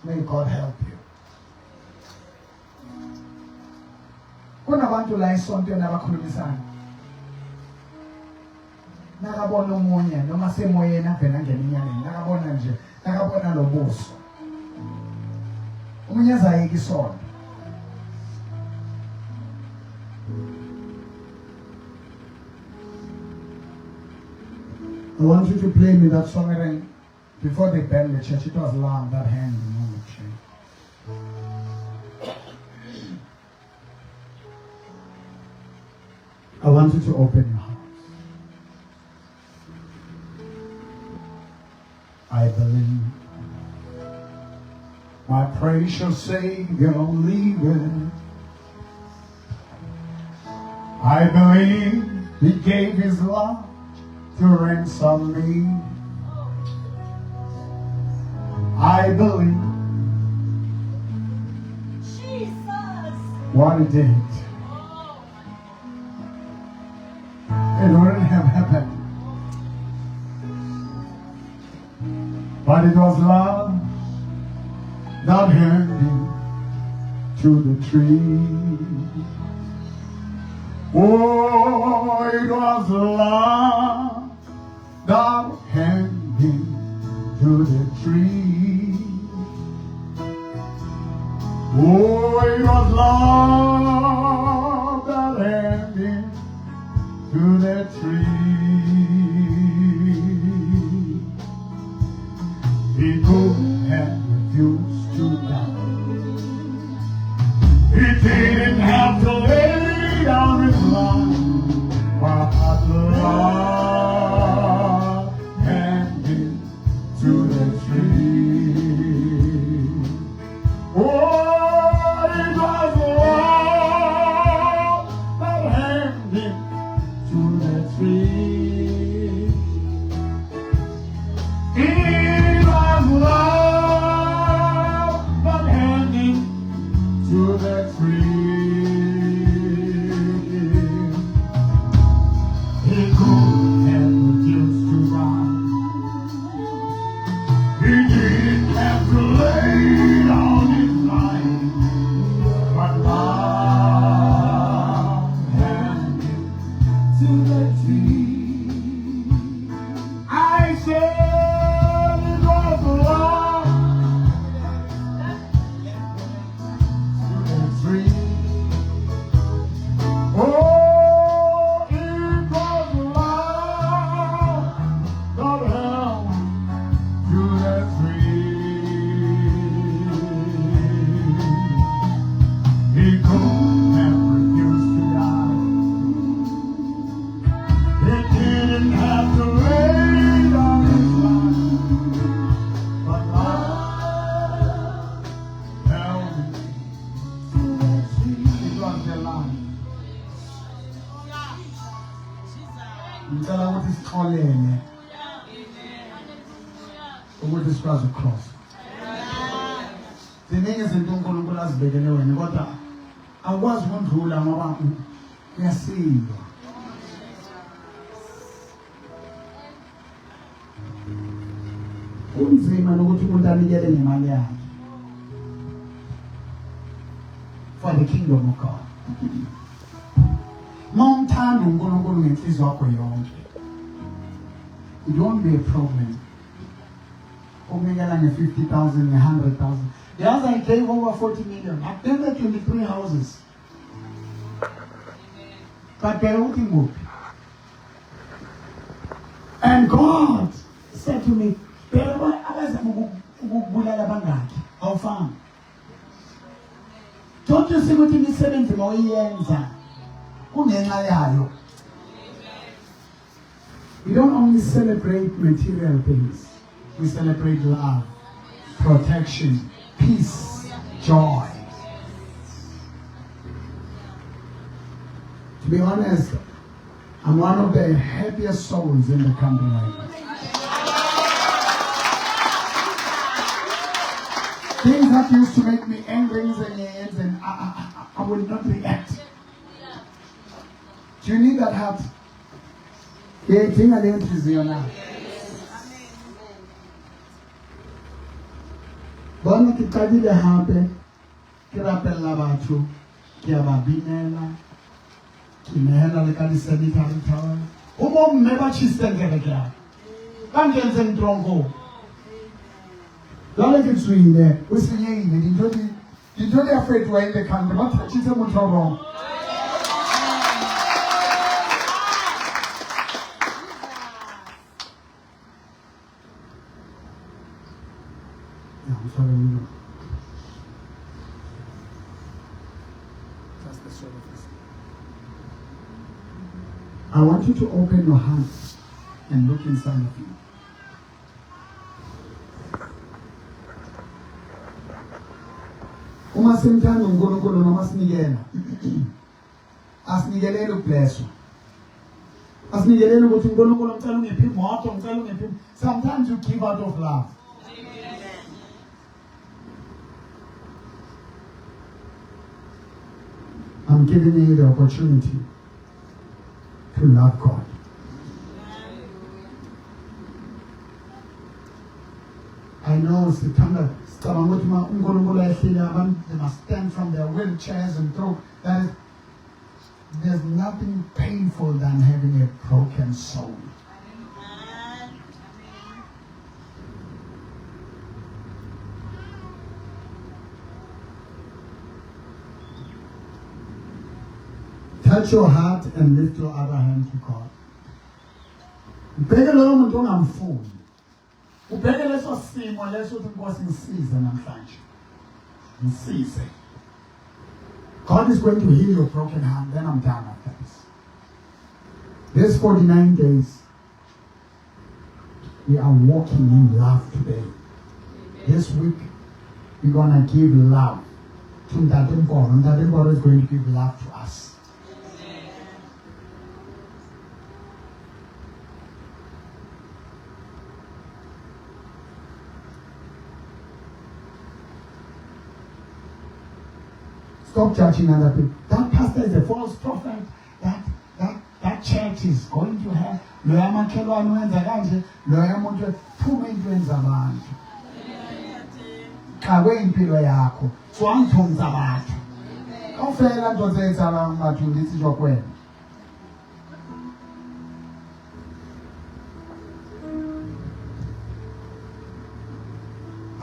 May God help you. Kunabantu la esontweni abakhulumisana. Nakabona umunye noma semoyeni avela ngene inyangeni, nakabona nje, nakabona lobuso. Umunye azayika isonto. I want you to play me that song again. Before they burned the church, it was long, that hand on the tree. I want you to open your heart. I believe my precious Savior liveth. I believe He gave His life to ransom me. I believe Jesus. What He did. It wouldn't have happened. But it was love that held him to the tree. Oh, it was love that held him to the tree. Oh, it was love that held him to the tree. He could have refused to die. He didn't have to lay down his life, but love held him to the tree. Oh, it was love that held him to the tree. usixolele ukuthi sikwazi ukukross. Ziningi izinto uNkulunkulu azibekele wena kodwa awukwazi ukundlula ngoba uyasindwa. Kunzima nokuthi umuntu anikele ngemali yakhe for the kingdom of God. Mawumthanda uNkulunkulu ngenhliziyo yakho yonke, it won't be a problem. Ukunikela nge-50,000, nge-100,000. The other I gave over 40 million. I've done that 23 houses. But they're looking good. And God said to me, don't you see what in the 70 more years? We don't only celebrate material things. We celebrate love, protection, peace, joy. To be honest, I'm one of the happiest souls in the country right now. Things that used to make me angry and I will not react. Do you need that heart? Yeah, think I didn't see you now. Bona ke qadile hape ke rapella batho ke a ba binela ke nehela le ka di-sanitary towel o mo mme ba tjhisteng kereke ya ba nkentseng tronko jwale ke tswile o senyehile dintho di a fetoha in the country ba tjhitse motho o wrong. I want you to open your hands and look inside of you. Uma simthanda uNkulunkulu noma sinikela. Asinikelele ukublesswa. Asinikelele ukuthi uNkulunkulu ngicela ungiphi imoto, ngicela ungiphi. Sometimes you give out of love. I'm giving you the opportunity to love God. I know Sitanda Staramutma Ungolula they must stand from their wheelchairs and throw that is, there's nothing painful than having a broken soul. Touch your heart and lift your other hand to God. Ubheke loyo muntu ongamfuni. Ubheke leso simo leso uthi Nkosi ngisize namhlanje. Ngisize. God is going to heal your broken heart. Then I'm done after this. This 49 days, we are walking in love today. This week, we're going to give love to Ntate Nkolo. Ntate Nkolo is going to give love to us. Stop judging other people. That pastor is a false prophet. That church is going to hell. Loya makhelwane wenza kanje, loya muntu phuma into yenza abantu. Xakwe impilo yakho. Swangithumza abantu. Awufela nto zenza abantu ndithi jokwena.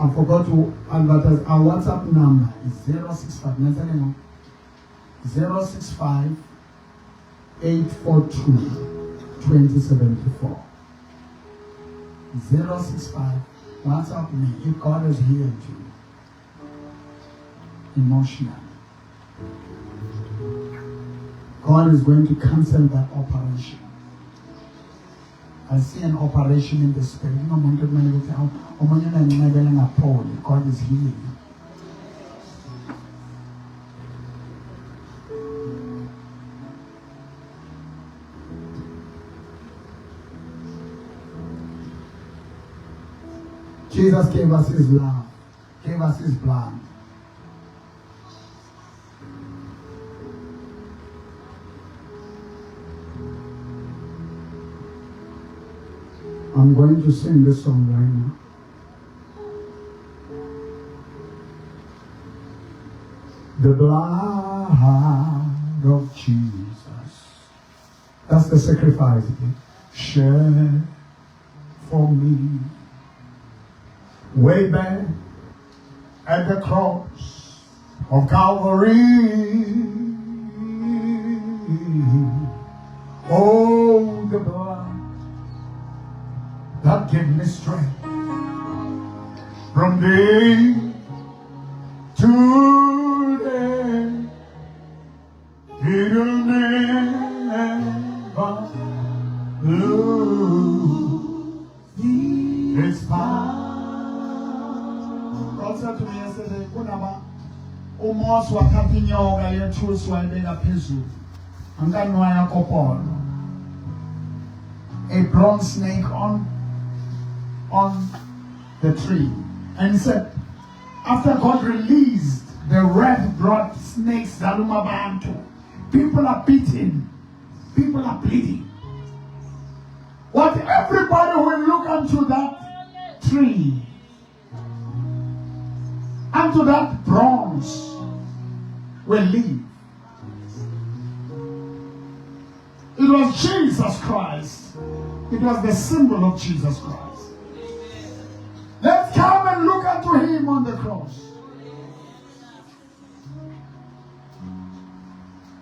I forgot to advertise. Our WhatsApp number is 065 065 842 2074. 065. WhatsApp me if God has healed you emotionally. God is going to cancel that operation. I see an operation in the spirit. God is healing. Jesus gave us his love, gave us his blood. I'm going to sing this song right now. The blood of Jesus. That's the sacrifice shed for me. Way back at the cross of Calvary. Oh, the blood that gave me strength from day to day. It'll never lose its power. God said to me yesterday, Kunaba, almost what happened yoga, you choose one day a pizu. I'm going to go a bronze snake on the tree. And he said, after God released the red blood snakes, people are beaten, people are bleeding. What everybody will look unto that tree, unto that bronze, will leave. It was Jesus Christ. It was the symbol of Jesus Christ. Let's come and look unto him on the cross.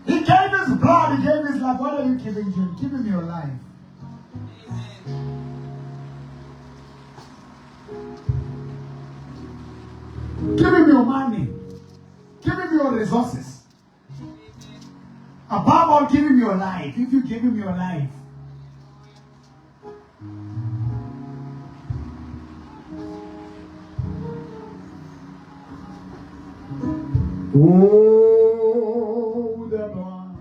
He gave his blood, he gave his life. What are you giving to him? Give him your life. Give him your money. Give him your resources. Above all, give him your life. If you give him your life, oh, the blood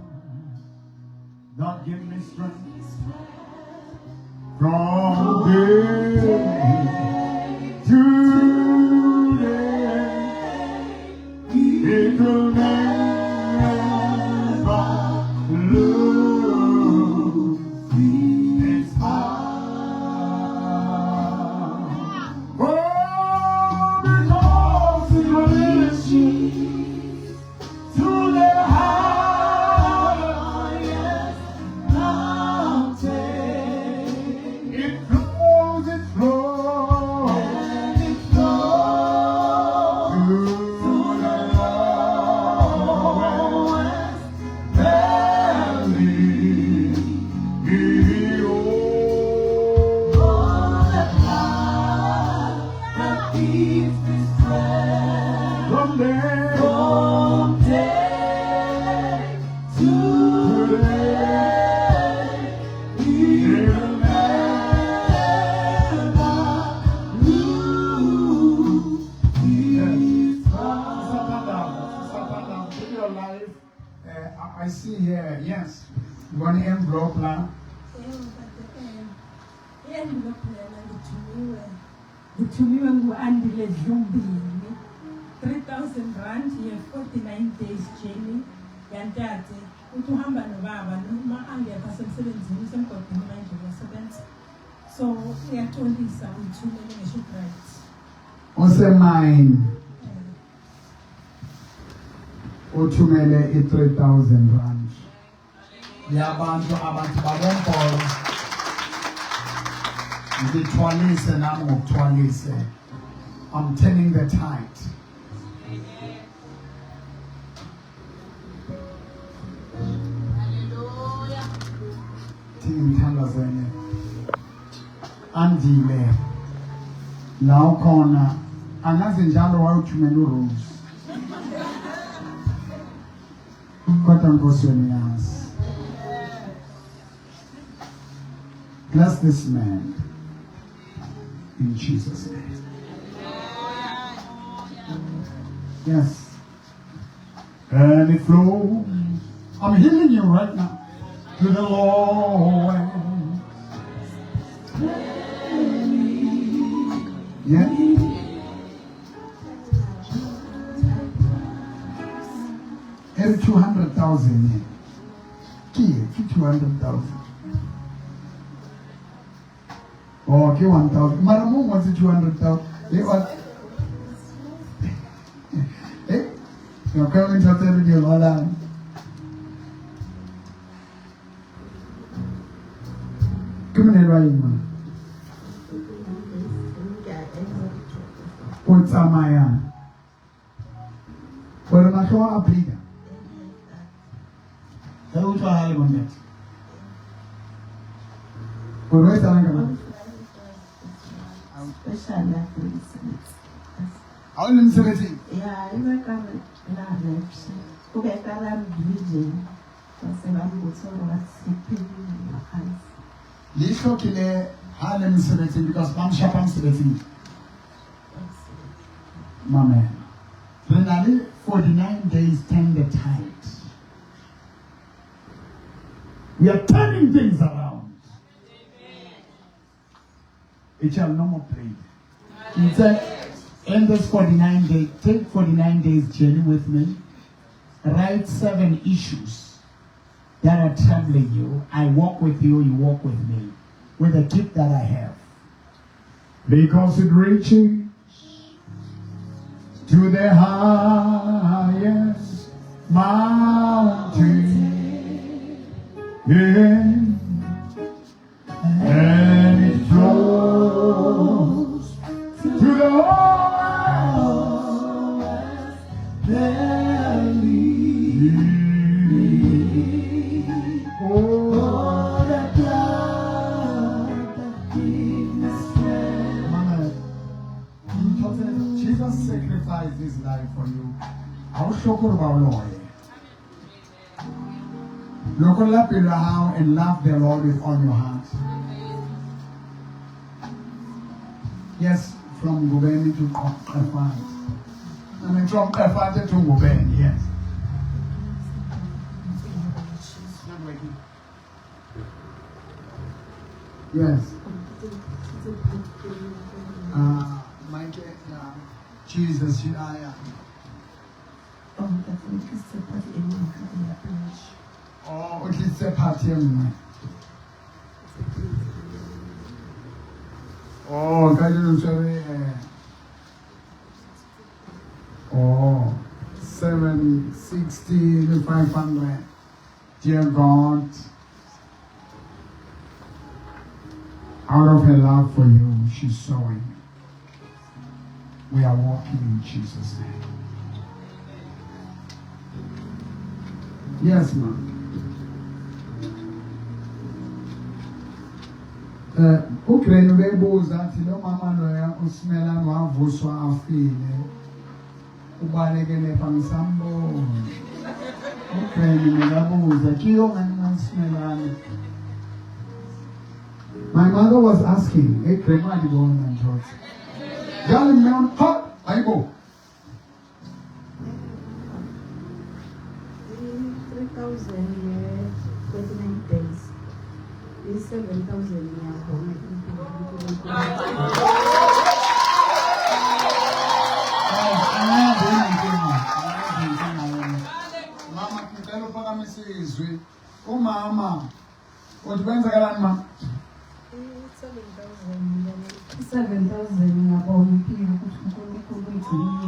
that give me strength from day to day, it will never lose its power. Oh, because it releases you to the highest mountain. It flows, it flows, and it flows to the lowest valley. Oh, the blood that keeps me strength from day to day. It'll never lose its power. Give your life. I see here, yes. One envelope now. ngithumiwe ngu-Andile Dlumbini 3,000 rand ye-49 days journey yantate uthi uhamba nobaba noma angekho semsebenzini usemgodini manje uyasebenza so uyatolisa uyithumele nge-Shoprite. Usemine uthumele i-3,000 rand yabantu babompolo. Ngithwalise nami ngokuthwalise. I'm turning the tide. Ngithandazene Andile la ukhona angazi njalo wayuthumela uRose kodwa Nkosi uyazi. Bless this man in Jesus' name. Yes. And it flows. I'm healing you right now. To the Lord. Yeah? Every 200,000 yen. Key 200,000. Oh, okay, 1,000. Maramu was it 200,000? They was. Eh? You're coming to tell me all that. Come on, right, man. What's Amaya? What am I showing up here? Hello, to Harlem on that. What was that? Special reasons. How long is it? Yeah, I welcome Lavesh. Okay, I'm reading. Because I'm going to sleeping in your eyes. Lisho kile Harlem 17 because Mam Shapam 17. Mama. Renali 49 days tender tight. We are turning things around. It shall no more plague. He said, in this 49 days, take 49 days journey with me. Write 7 issues that are troubling you. I walk with you, you walk with me. With the gift that I have. Because it reaches to the highest mountain. Yeah. And it flows to the lowest valley. Oh, the blood that gives me strength. Mama, Jesus sacrificed his life for you. I'll show you about Lord. Look up in the house and love the Lord with all your heart. Yes, from Gubeni to Kafan. I mean, from Kafan to Gubeni, yes. Yes. Jesus, I am. Oh, that's what you said. Oh, it's a party. Oh, can you say? Oh, 760 500. Dear God, out of her love for you, she's sowing. We are walking in Jesus' name. Yes, ma'am. Ukraine bebuza athi lo mama loya uSimelane wavuswa afile ubalekele phamsambo Ukraine ngiyabuza kiyo ngani Simelane. My mother was asking, hey, grandma, did you go and talk? Y'all man, hot, I go. 3,000 29 days. It's 7,000 Mama, ngicela uphakamisa izwi. Umama, uzibenzakalani mama? 7,000 ngiyabonga impilo ukuthi uNkulunkulu uyigcinile.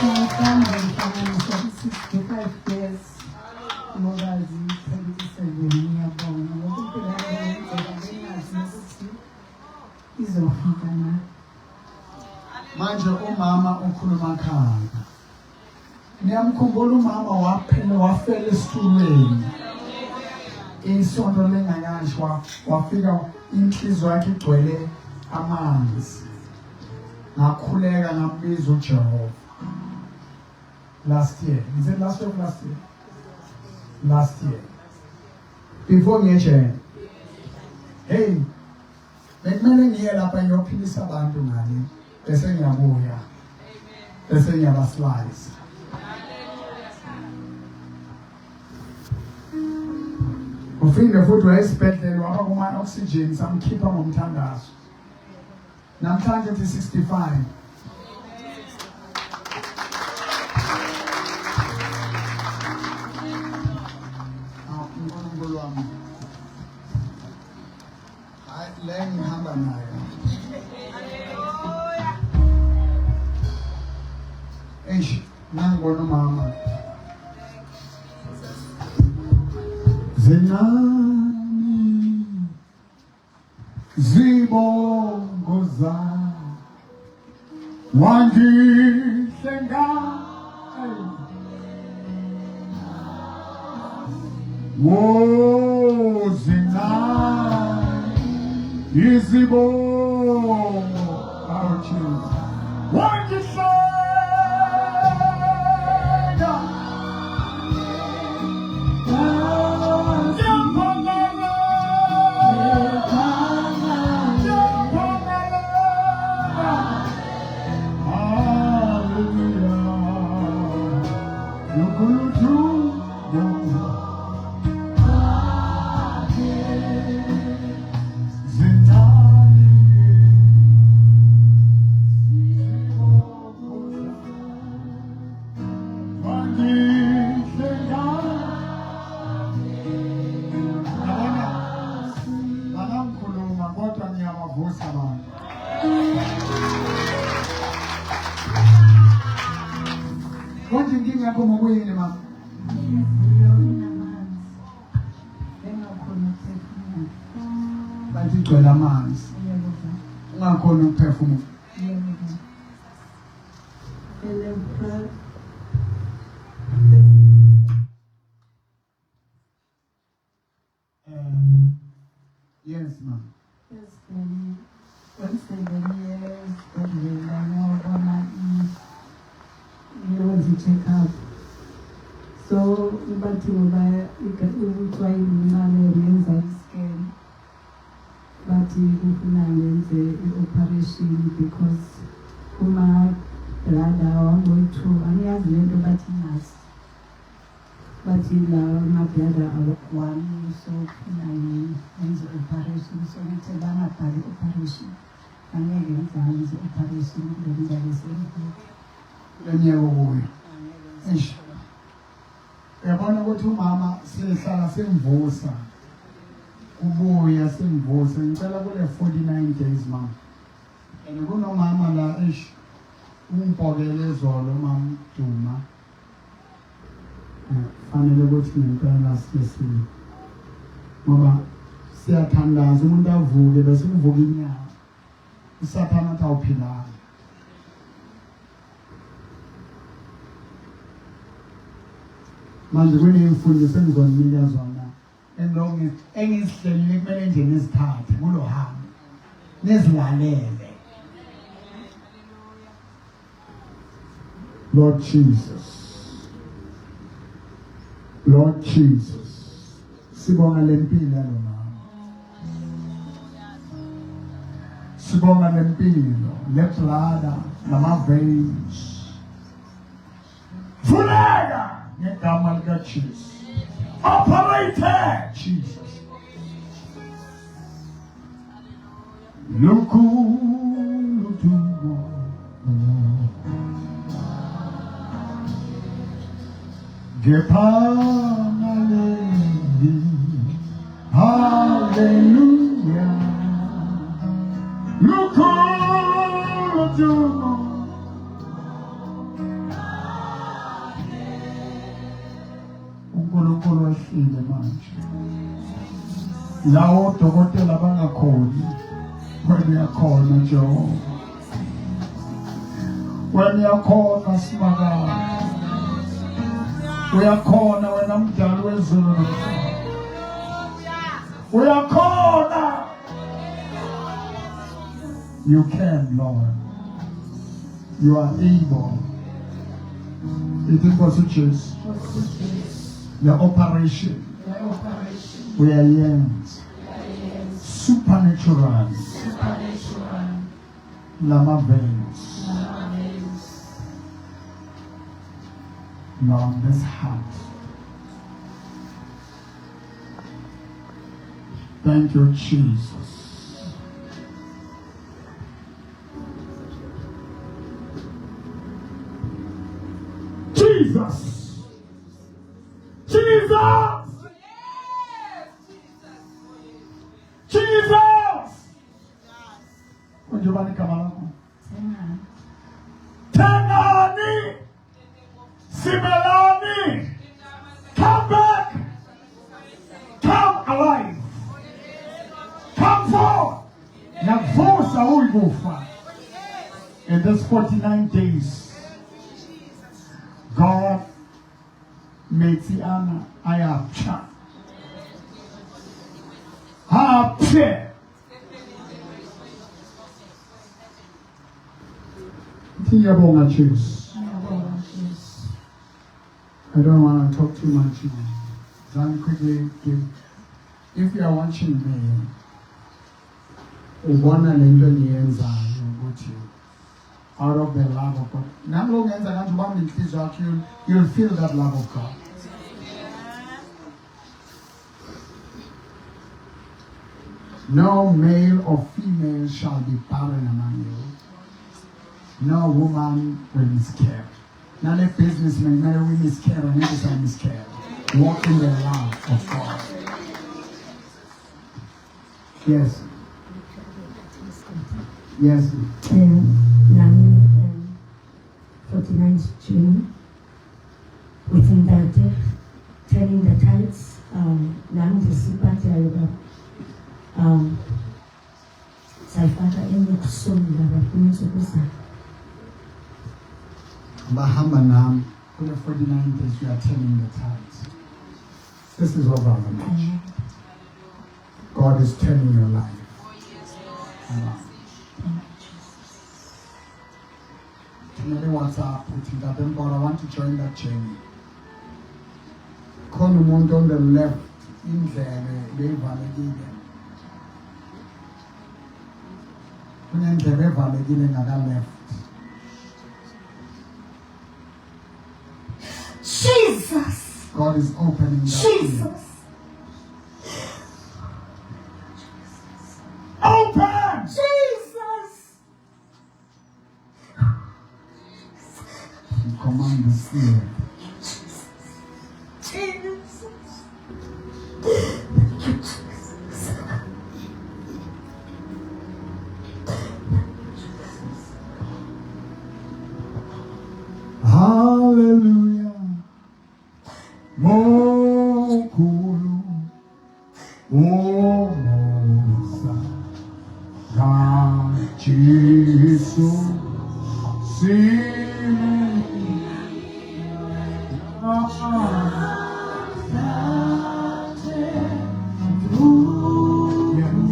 Ngiyahamba ngihlanganisa 65 years ngokazi 77 ngiyabonga ngoba impilo yami yenzeka bengazi ukuthi izofika na. Manje umama ukhuluma khanga. Niyamkhumbula umama waphela wafela esitulweni. Isonto lengakashwa wafika inhliziyo yakhe igcwele amanzi. Ngakhuleka ngambiza uJehova. Last year. Is it last year or last year? Last year. Before ngiye. Hey. Bekumele ngiye lapha ngiyophilisa abantu ngale. Bese ngiyabuya. Bese ngiyabaslice. Ufike futhi wayesibhedlela waba kuma oxygen samkhipha ngomthandazo. Namhlanje uthi 65. uNkulunkulu wami. Hayi le ngihamba nayo. Eish, nangibona umama. Zinani zibongo zami wangihlenga wo zinani izibongo Jesus wangihlenga Konje inkinga yakho ngokuyini mama? Bathi igcwele amanzi. Ungakhona ukuphefumula. Yes, ma'am. Yes, baby. 7 years, but I know about to check up. So, but you buy try to scan. But you the operation because my bladder I'm going to and he has laid over but you know my bladder one so and the operation so we tell them about the operation and again the operation then there is Lenyewe. Eish. Uyabona ukuthi umama sihlala simvusa. Ubuya simvusa. Ngicela kule 49 days mama. And kunomama la eish umpokele izolo mama Duma. Fanele ukuthi ngempela sisile. Ngoba siyathandaza umuntu avuke bese uvuka inyawo. Usathana awuphilanga. Manje kunemfundo sengizonika zona endonge engisihlelile kumele nje ngizithathe kulo hambo nizilalele. Lord Jesus, Lord Jesus, sibonga lempilo yalona, sibonga lempilo leblada nama-veins vuleka ngegama likaJesu. Operated Jesus. Lukhulu dumo. Gephanaleli. Hallelujah. Lukhulu dumo. uNkulunkulu wehlile manje. Lawo dokotela bangakhoni. Wena uyakhona Jehova. Wena uyakhona Simakazi. Uyakhona wena mdali wezulu nomhlaba. Uyakhona. You can, Lord. You are able. It was a chase. The operation. We are young. Supernatural. Lama veins. Lord, this heart. Thank you, Jesus. Jesus. Jesus. Jesus. Unjubani kama lako. Tengani. Simelani. Come back. Come alive. Come forth. Navusa ulikufa. In this 49 days, God makes the honor. I have chat. Happy. Ngiyabonga Jesu. I don't want to talk too much now. Then quickly give. If you are watching me, ubona lento niyenzayo ukuthi out of the love of God. Nalo ngenza kanti ubamba inhliziyo yakho, you'll feel that love of God. No male or female shall be barren among you. No woman will miscarry. Not a businessman, not a woman miscarry, and it is a miscarry. Walk in the love of God. Yes. Yes. 49th June, within that day, turning the tides, nami ngesipati ayoba, sayifaka enye kusonga bafuna ukuza. Bahamba nami. For the 49 days, you are turning the tides. This is over the match. God is turning your life around. Maybe WhatsApp, but I want to join that journey. Khona umuntu on the left, indlebe bevalekile. Kunendlebe evalekile ngaka left. Jesus! God is opening that ear. Jesus! Open. Jesus! You command the fear. Jesus! Hallelujah. Mokulu. Omosa. God Jesus.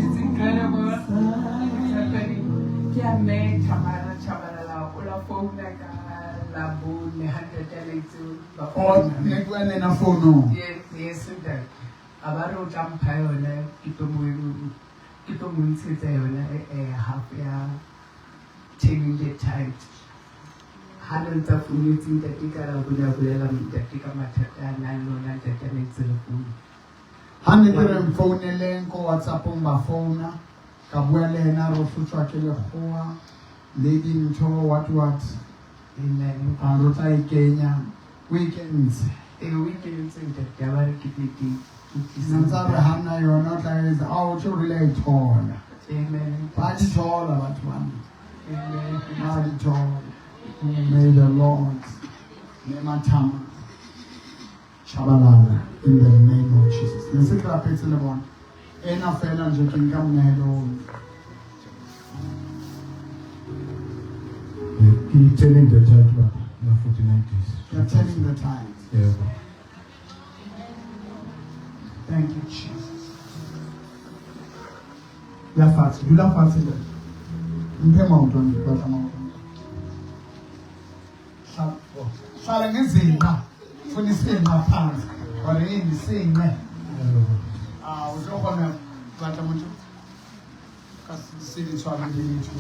It's incredible. It's happening. Kiame Tamara Chabarala, Ola Fognaga, Labu, Nehanda Teletu, Or nekwane na phone. Yes, that. Abaro Jampayona, Kitomunzitayona, a half year, taking the time. Hundreds of meetings that take a Buddha, that take a matter, and I know that that makes it a food. Handikere mfone lenko WhatsApp mbafona kabwele na rofuchwa kele khoa lady mtho what Amen. arota ikenya weekends A weekend that Gavara Kitty. namzabe hana yona utlayeza awutsho relate khona Amen. bathi thola bathu bami Amen. bathi thola. May the Lord nemathama shabalala in the name of Jesus. Nesiklaphethe lebona ena fela nje ke nka mnelo. Keep telling the church what the 49 days. You're telling the times. Yeah. Thank you, Jesus. La fast, you la fast le. Mphe mawuntoni batla mawuntoni. Hlala ngezinqa. Funa isinqa phansi. Or yini isinqe. Uzokhona batla muntu. Kasili thwala ngiyithi.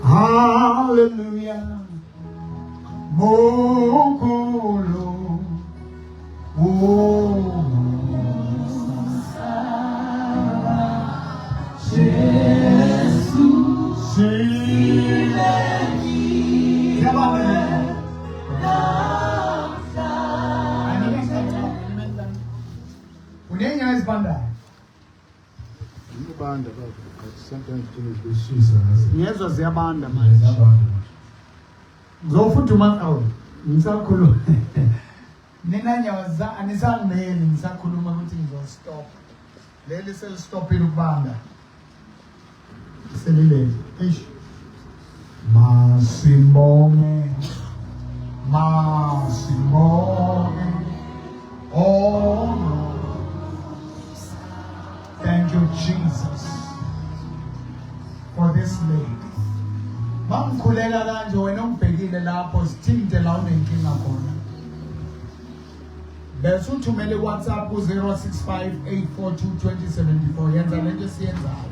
Hallelujah. Mokolo. Jesus. sometimes kushisa ngezwa ziyabanda manje abantu ngizofuduma awu ngisakhuluma mina nyawaza anisangimeli ngisakhuluma ukuthi ngizostop leli selistopile ukubanda selilele eish Masibonge oh no. Thank you Jesus for this lady. Mamkhulela kanje wena ungibhekile lapho sithinte la unenkinga khona. Bese uthumele WhatsApp ku-065-842-2074 yenza lento siyenzayo.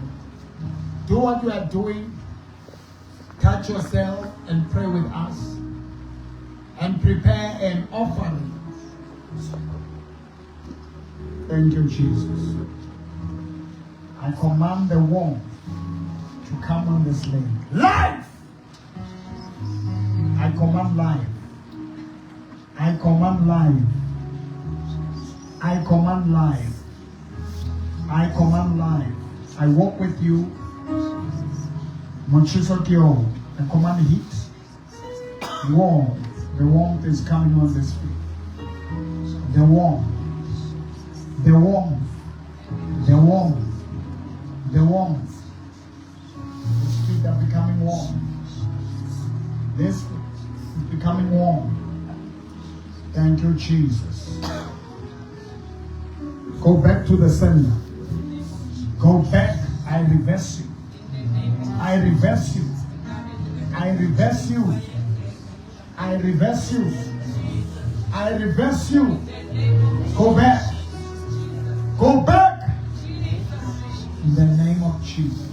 Do what you are doing. Touch yourself and pray with us and prepare an offering. Thank you, Jesus. I command the womb to come on this lady. Life! I command life. I command life. I command life. I command life. I walk with you. Monchisokyo, I command heat. Warmth. The warmth is coming on this feet. The warmth. The warmth. The warmth. The warmth. The feet are becoming warm. This is becoming warm. Thank you, Jesus. Go back to the center. Go back. I reverse you. I reverse you. I reverse you. I reverse you. I reverse you. Go back. Go back. In the name of Jesus.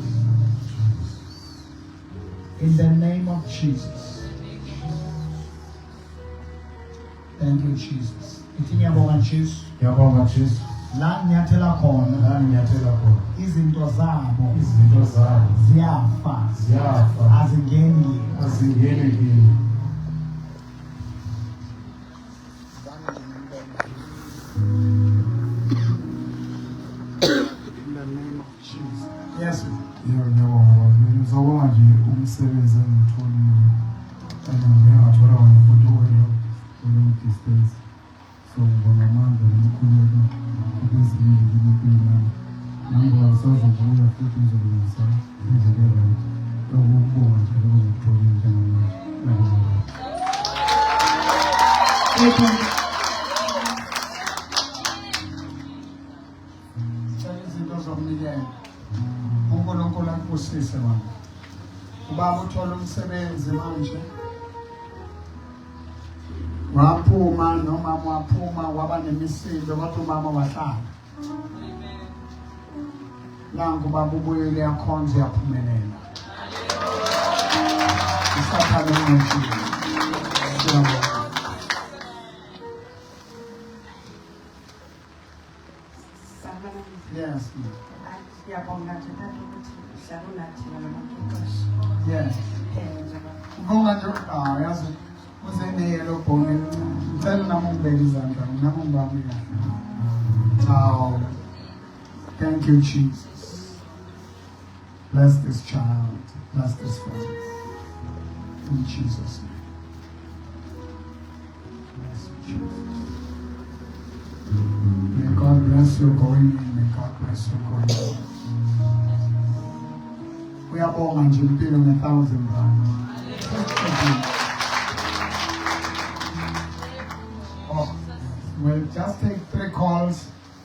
In the name of Jesus. Thank you, Jesus. yabonga Jesu La nyathela khona la ngiyathela khona izinto zabo ziyafa azingeni azingene kimi in the name of Jesus. Yes, ma'am. ngizobonga nje umsebenzi engitholile ngingathola wona futhi long distance so ngibonga amandla nomkhuleko ukweziningi empilweni yami nami ngisazobuya futhi ngizolungisa indlela right lokubonga nje lokho ngikutholile njengamanje. Izinto zomnikelo uNkulunkulu akubusise mama. Ubaba uthola umsebenzi manje. Waphuma nomama waphuma waba nemisindo kodwa umama wahlala. Nangu baba ubuyele yakhonza yaphumelela. Isathane ngishilo. Siyabonga. Yes. Yes. Ubonga nje yazi uzenelo bonke. Ngicela nami ungibeke izandla nami ngibambe kahle. Oh. Thank you Jesus. Bless this child. Bless this family. In Jesus' name. Bless you, Jesus. May God bless you going in. May God bless you going out. Uyabonga nje impilo nge-1,000 rand. Oh, we'll just take 3 calls.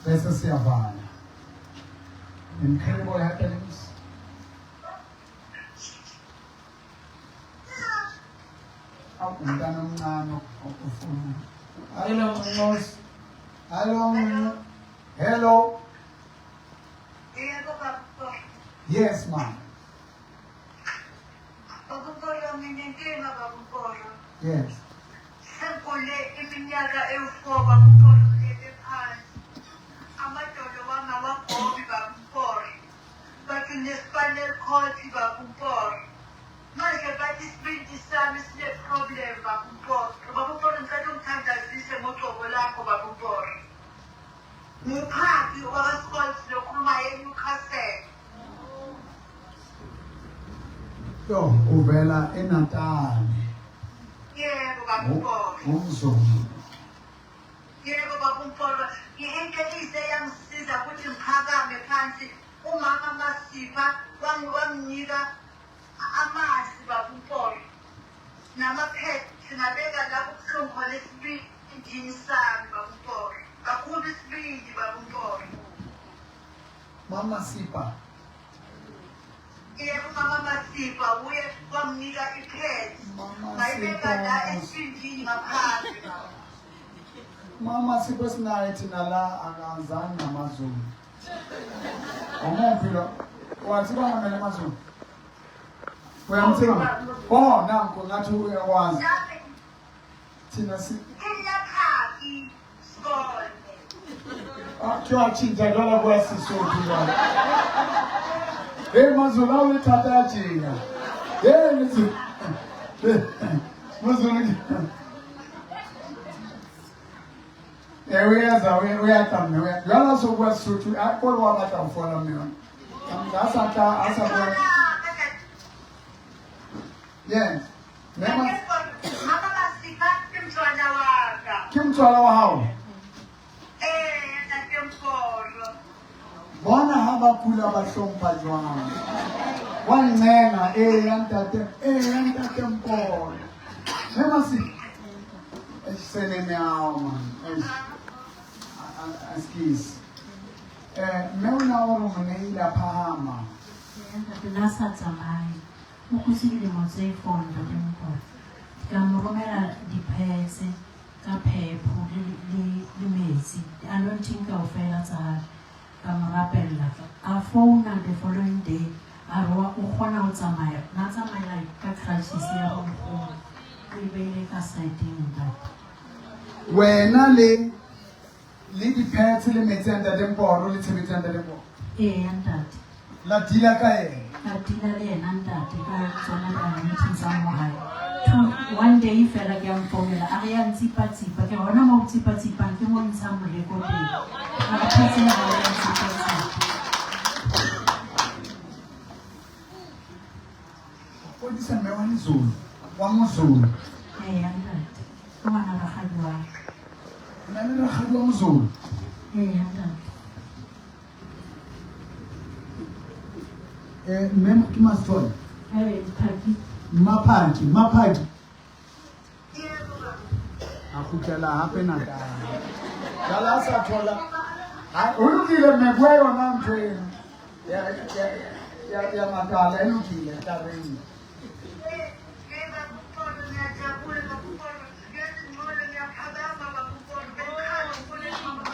Bese siyavala. Incredible happenings. Umntana omncane ofuna. Hello, Nkosi. Hello. Yes, ma'am. Yes. Manje bathi isibindi sami sine-problem babumporo. Babumporo ngicela ungithandazise ngocobo lakho babumporo. Nguphathi wakwaScotts lokhuluma eNewcastle. Yo, uvela eNatal. Yebo baba uMpolo. Ngumzulu. Yebo baba uMpolo. Into elise yangisiza ukuthi ngiphakame phansi. Umama Masipha wanginika amanzi baba uMpolo. Namaphepha nabeka lapho kuhlungu khona esibindini sami baba uMpolo. Kakhulu isibindi baba uMpolo. Mama Sipha. Yebo Mama Masipha uye wamnika iphedi. Mama Ngayibeka la Sipha. esibindini ngaphansi baba. Mama Sipho sinaye thina la akazani namaZulu. Umuphi lo? Wathi bangamele amaZulu. Uyamthiwa? Oh, nanku ngathi uyawazi. Nami Thina si ngiyaphaki skole. kuthiwa tshintsha njalo kwesisuthu la. Hey maZulu awuyithatha yajika. Hey nithi. maZulu. Uyathambe uyala sokwesuthu akolwa batla ufola mina. Ngasatha asabona. Yes. Nema Mama Masipha kimntwana waka. kimthwala wawo. Natemfolo. Bona hamba khulu abahlompa jwana. Wancenga yantate mpolo. Nema si esene meawo man. Excuse. Meuna oro mneila phama. Nasa tsamai. Mo go se dilemo tse 400 mpho. Ka mo romela diphese ka phepho le metsi. I don't think I'll fail at ka mo rapella. A phone the following day. A roa o kgona ho tsamaya. Na tsamaya ka crisis ya go go. Ke beile ka setting that. Wena le diphethe le metsi a ntate mpolo le tshebetso ya ntate mpolo. Ntate. La dila ka ena. Ka dila le yena ntate ka tsona le meeting tsa mo hae. One day fela ke a mfounela a re ya ntsipa-tsipa ke gona mo o tsipa-tsipang ke mo ntshang moleko teng a re phetse na ga ya ntsipa-tsipa. O disa mme wa Lezulu, wa moZulu. Ntate ke ngwana rakgadi wa O na le rakgadi wa moZulu. ntate. Mme ke Masithole. Phaki Maphaki. Yebo baba. A kgutlela hape Natal. Jala a sa thola. O lokile mme bua yona ntho eno. Ya makala e lokile ka reng. Baba uMpolo ngiyajabula baba uMpolo. Ngiyazingcola ngiyaphakama baba uMpolo. Bengikhalo ngifune mama.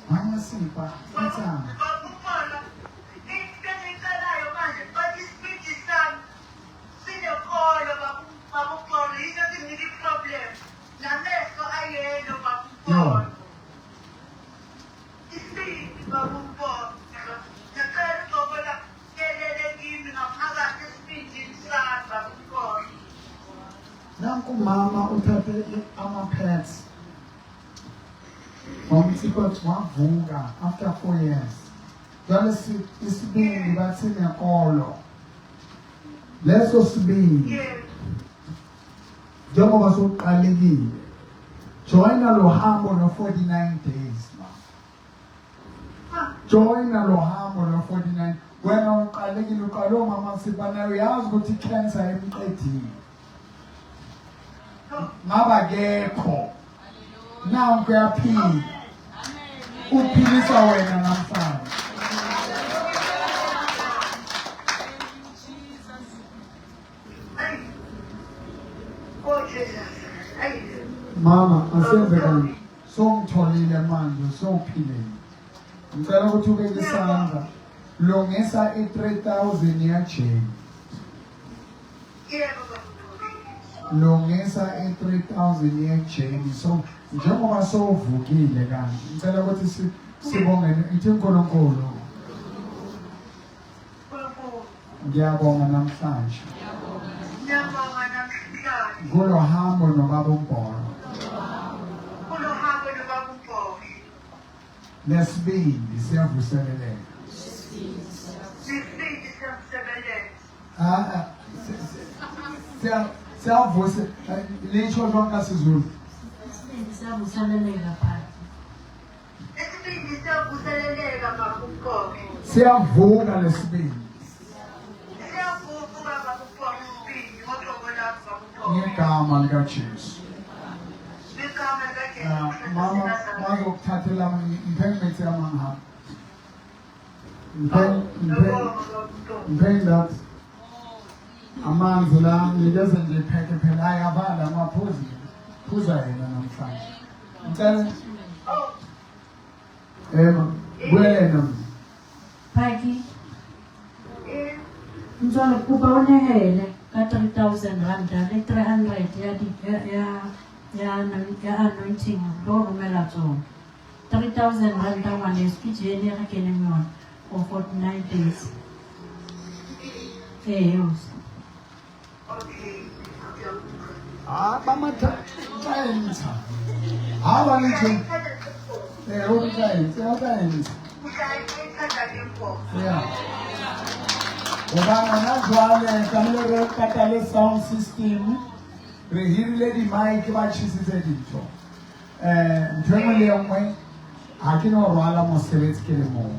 Mama Sipha, itsana. No. Nanku mama uthathe ama-pads. Wamtsipha wavuka after 4 years. Jwale isibindi bathi nekolo. Leso sibindi njengoba sokuqalekile. Joina lo hambo no 49 days ma. Joina lo hambo no 49. Wena uqalekile uqalo mama Sipha nayo yazi ukuthi cancer emqedile. Mabakekho. Now kuyaphila. Uphilisa wena namhlanje. Mama, asenze kanti songitholile manje sowuphilile. Ngicela ukuthi ubeke isandla. Longisa i-3,000 yajeni. Yebo baba. lungisa i-3,000 yejeni. So njengoba sowuvukile kanje ngicela ukuthi sibongene ithi uNkulunkulu Nkulunkulu. ngiyabonga namhlanje Ngiyabonga namhlanje. kulo hambo nobaba uMbholo. Kulo hambo nobaba uMbholo. Lesibili siyavuseleleka. Sifike Ah, siyamsebenza. siyavuse lisho lonke sizulu. Isibindi siyavuseleleka phakathi. Esibindi siyavuseleleka baba uMbholo. Siyavuka lesibili Siyavuka baba uMbholo isibindi ngohlobo lakho baba uMbholo. ngegama likaJesu. Igama likaJesu. Mama bazokuthathela imphengithi yamanga. That amanzi la ngikeze nje pheke phela ayabala amaphuzi phuza yena namhlanje. Ngicela kwena Phaki, ntswalo kopa o nehele ka 3,000 rand le 300 ya anointing lo romela tsona. 3,000 rand ngwaneso ke jene re keneng yona for 49 days. Yes. Okay. bamathayenza haba lithi uthayenza yeah ubana nazwale kamle re katale sound system re hirile di mic ba chisitse dintho ntho engwe le engwe ha ke no rwala mosebetsi ke le mo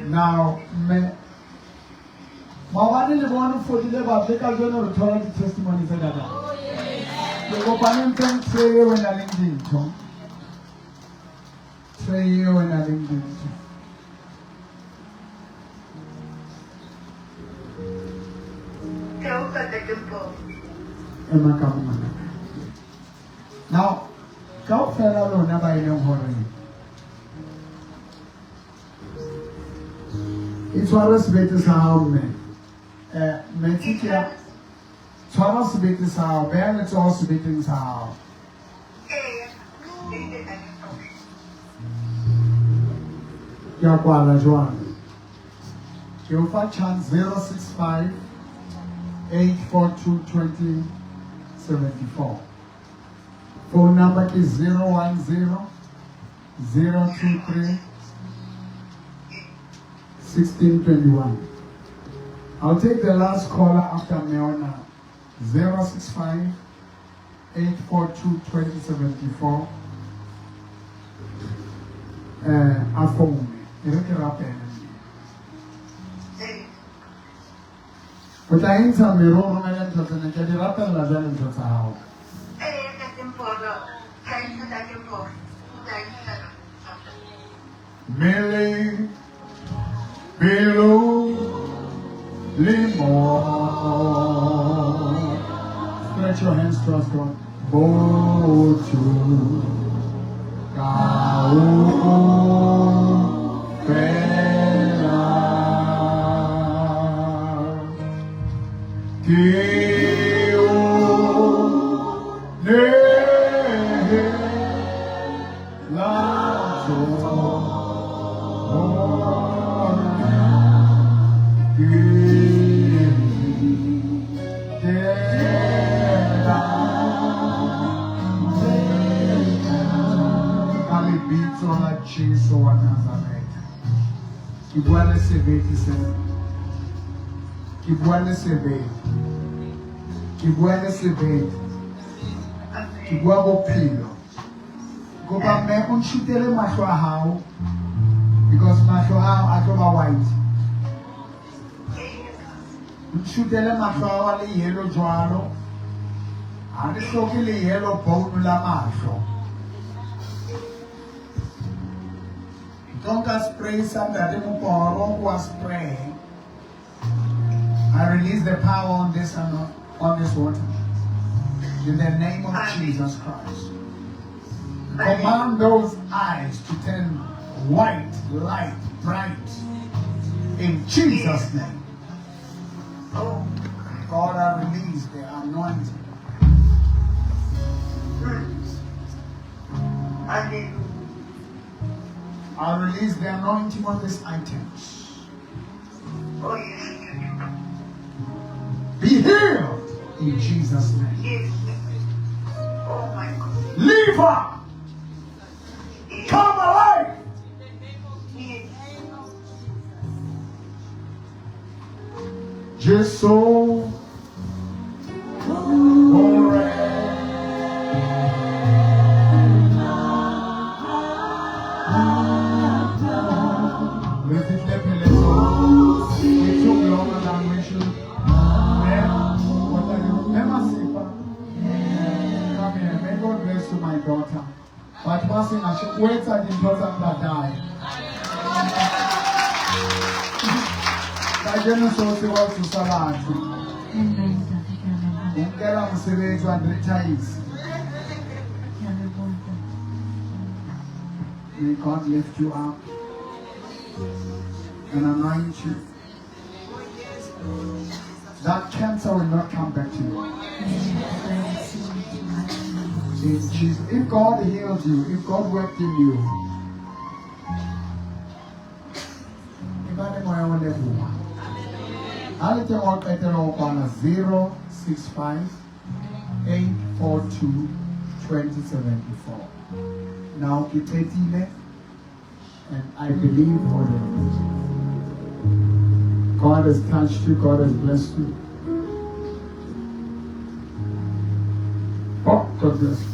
now me Mawani le bona fodile ba tle ka jona re thola di testimony tse data. Le kopane nteng tseye wena le dintho. Tseye wena le dintho. Ema ka mona. Now, ka fela lona ba ile hore. Itshware sebete sa hao mme. Metikia tshwara sebete sa hao, beha letsoho sebeteng sa hao. Ke a kwala jwang. Ke o fa chance 065 842 2074. Phone number is 010 023 1621. I'll take the last caller after Meona. 065 842 2074. A phone. O tla ntsha meroro me le ntho tsena ke di rapella jwale ntho tsa hao. Mele below Limon. Stretch your hands towards God. Go to Jesu wa Nazareth. Ki bua le sebete se. Ki bua le sebete. Ki bua le sebete. Ki bua bophelo. Go ba me o ntshutele mahlo a hao because mahlo a hao a tlo ba white. Ntshutele mahlo a hao le yellow jwalo. Ha di hloke le yellow bone la mahlo. Don't just pray something that was praying. I release the power on this water. In the name of Jesus Christ. Command those eyes to turn white, light, bright. In Jesus' name. Oh, God, I release the anointing. hallelujah. I release the anointing on these items. Oh, yes. Be healed in Jesus' name. Yes. Oh, my God. Liver, come alive. Yes. Jesus. It took longer than we should. Come here. May God bless you, my daughter. But passing, I should wait at the daughter that died. I didn't so see what to salad. Amen. Tata, ke a leboha. Ungela msebenzi wa retires. Ke a leboha, Tata. May God lift you up and anoint you. That cancer will not come back to you. In Jesus. If God healed you, if God worked in you, I'll tell all better on 065 842 2074. Now keep it, and I believe for them. God has touched you, God has blessed you. Oh, God bless you.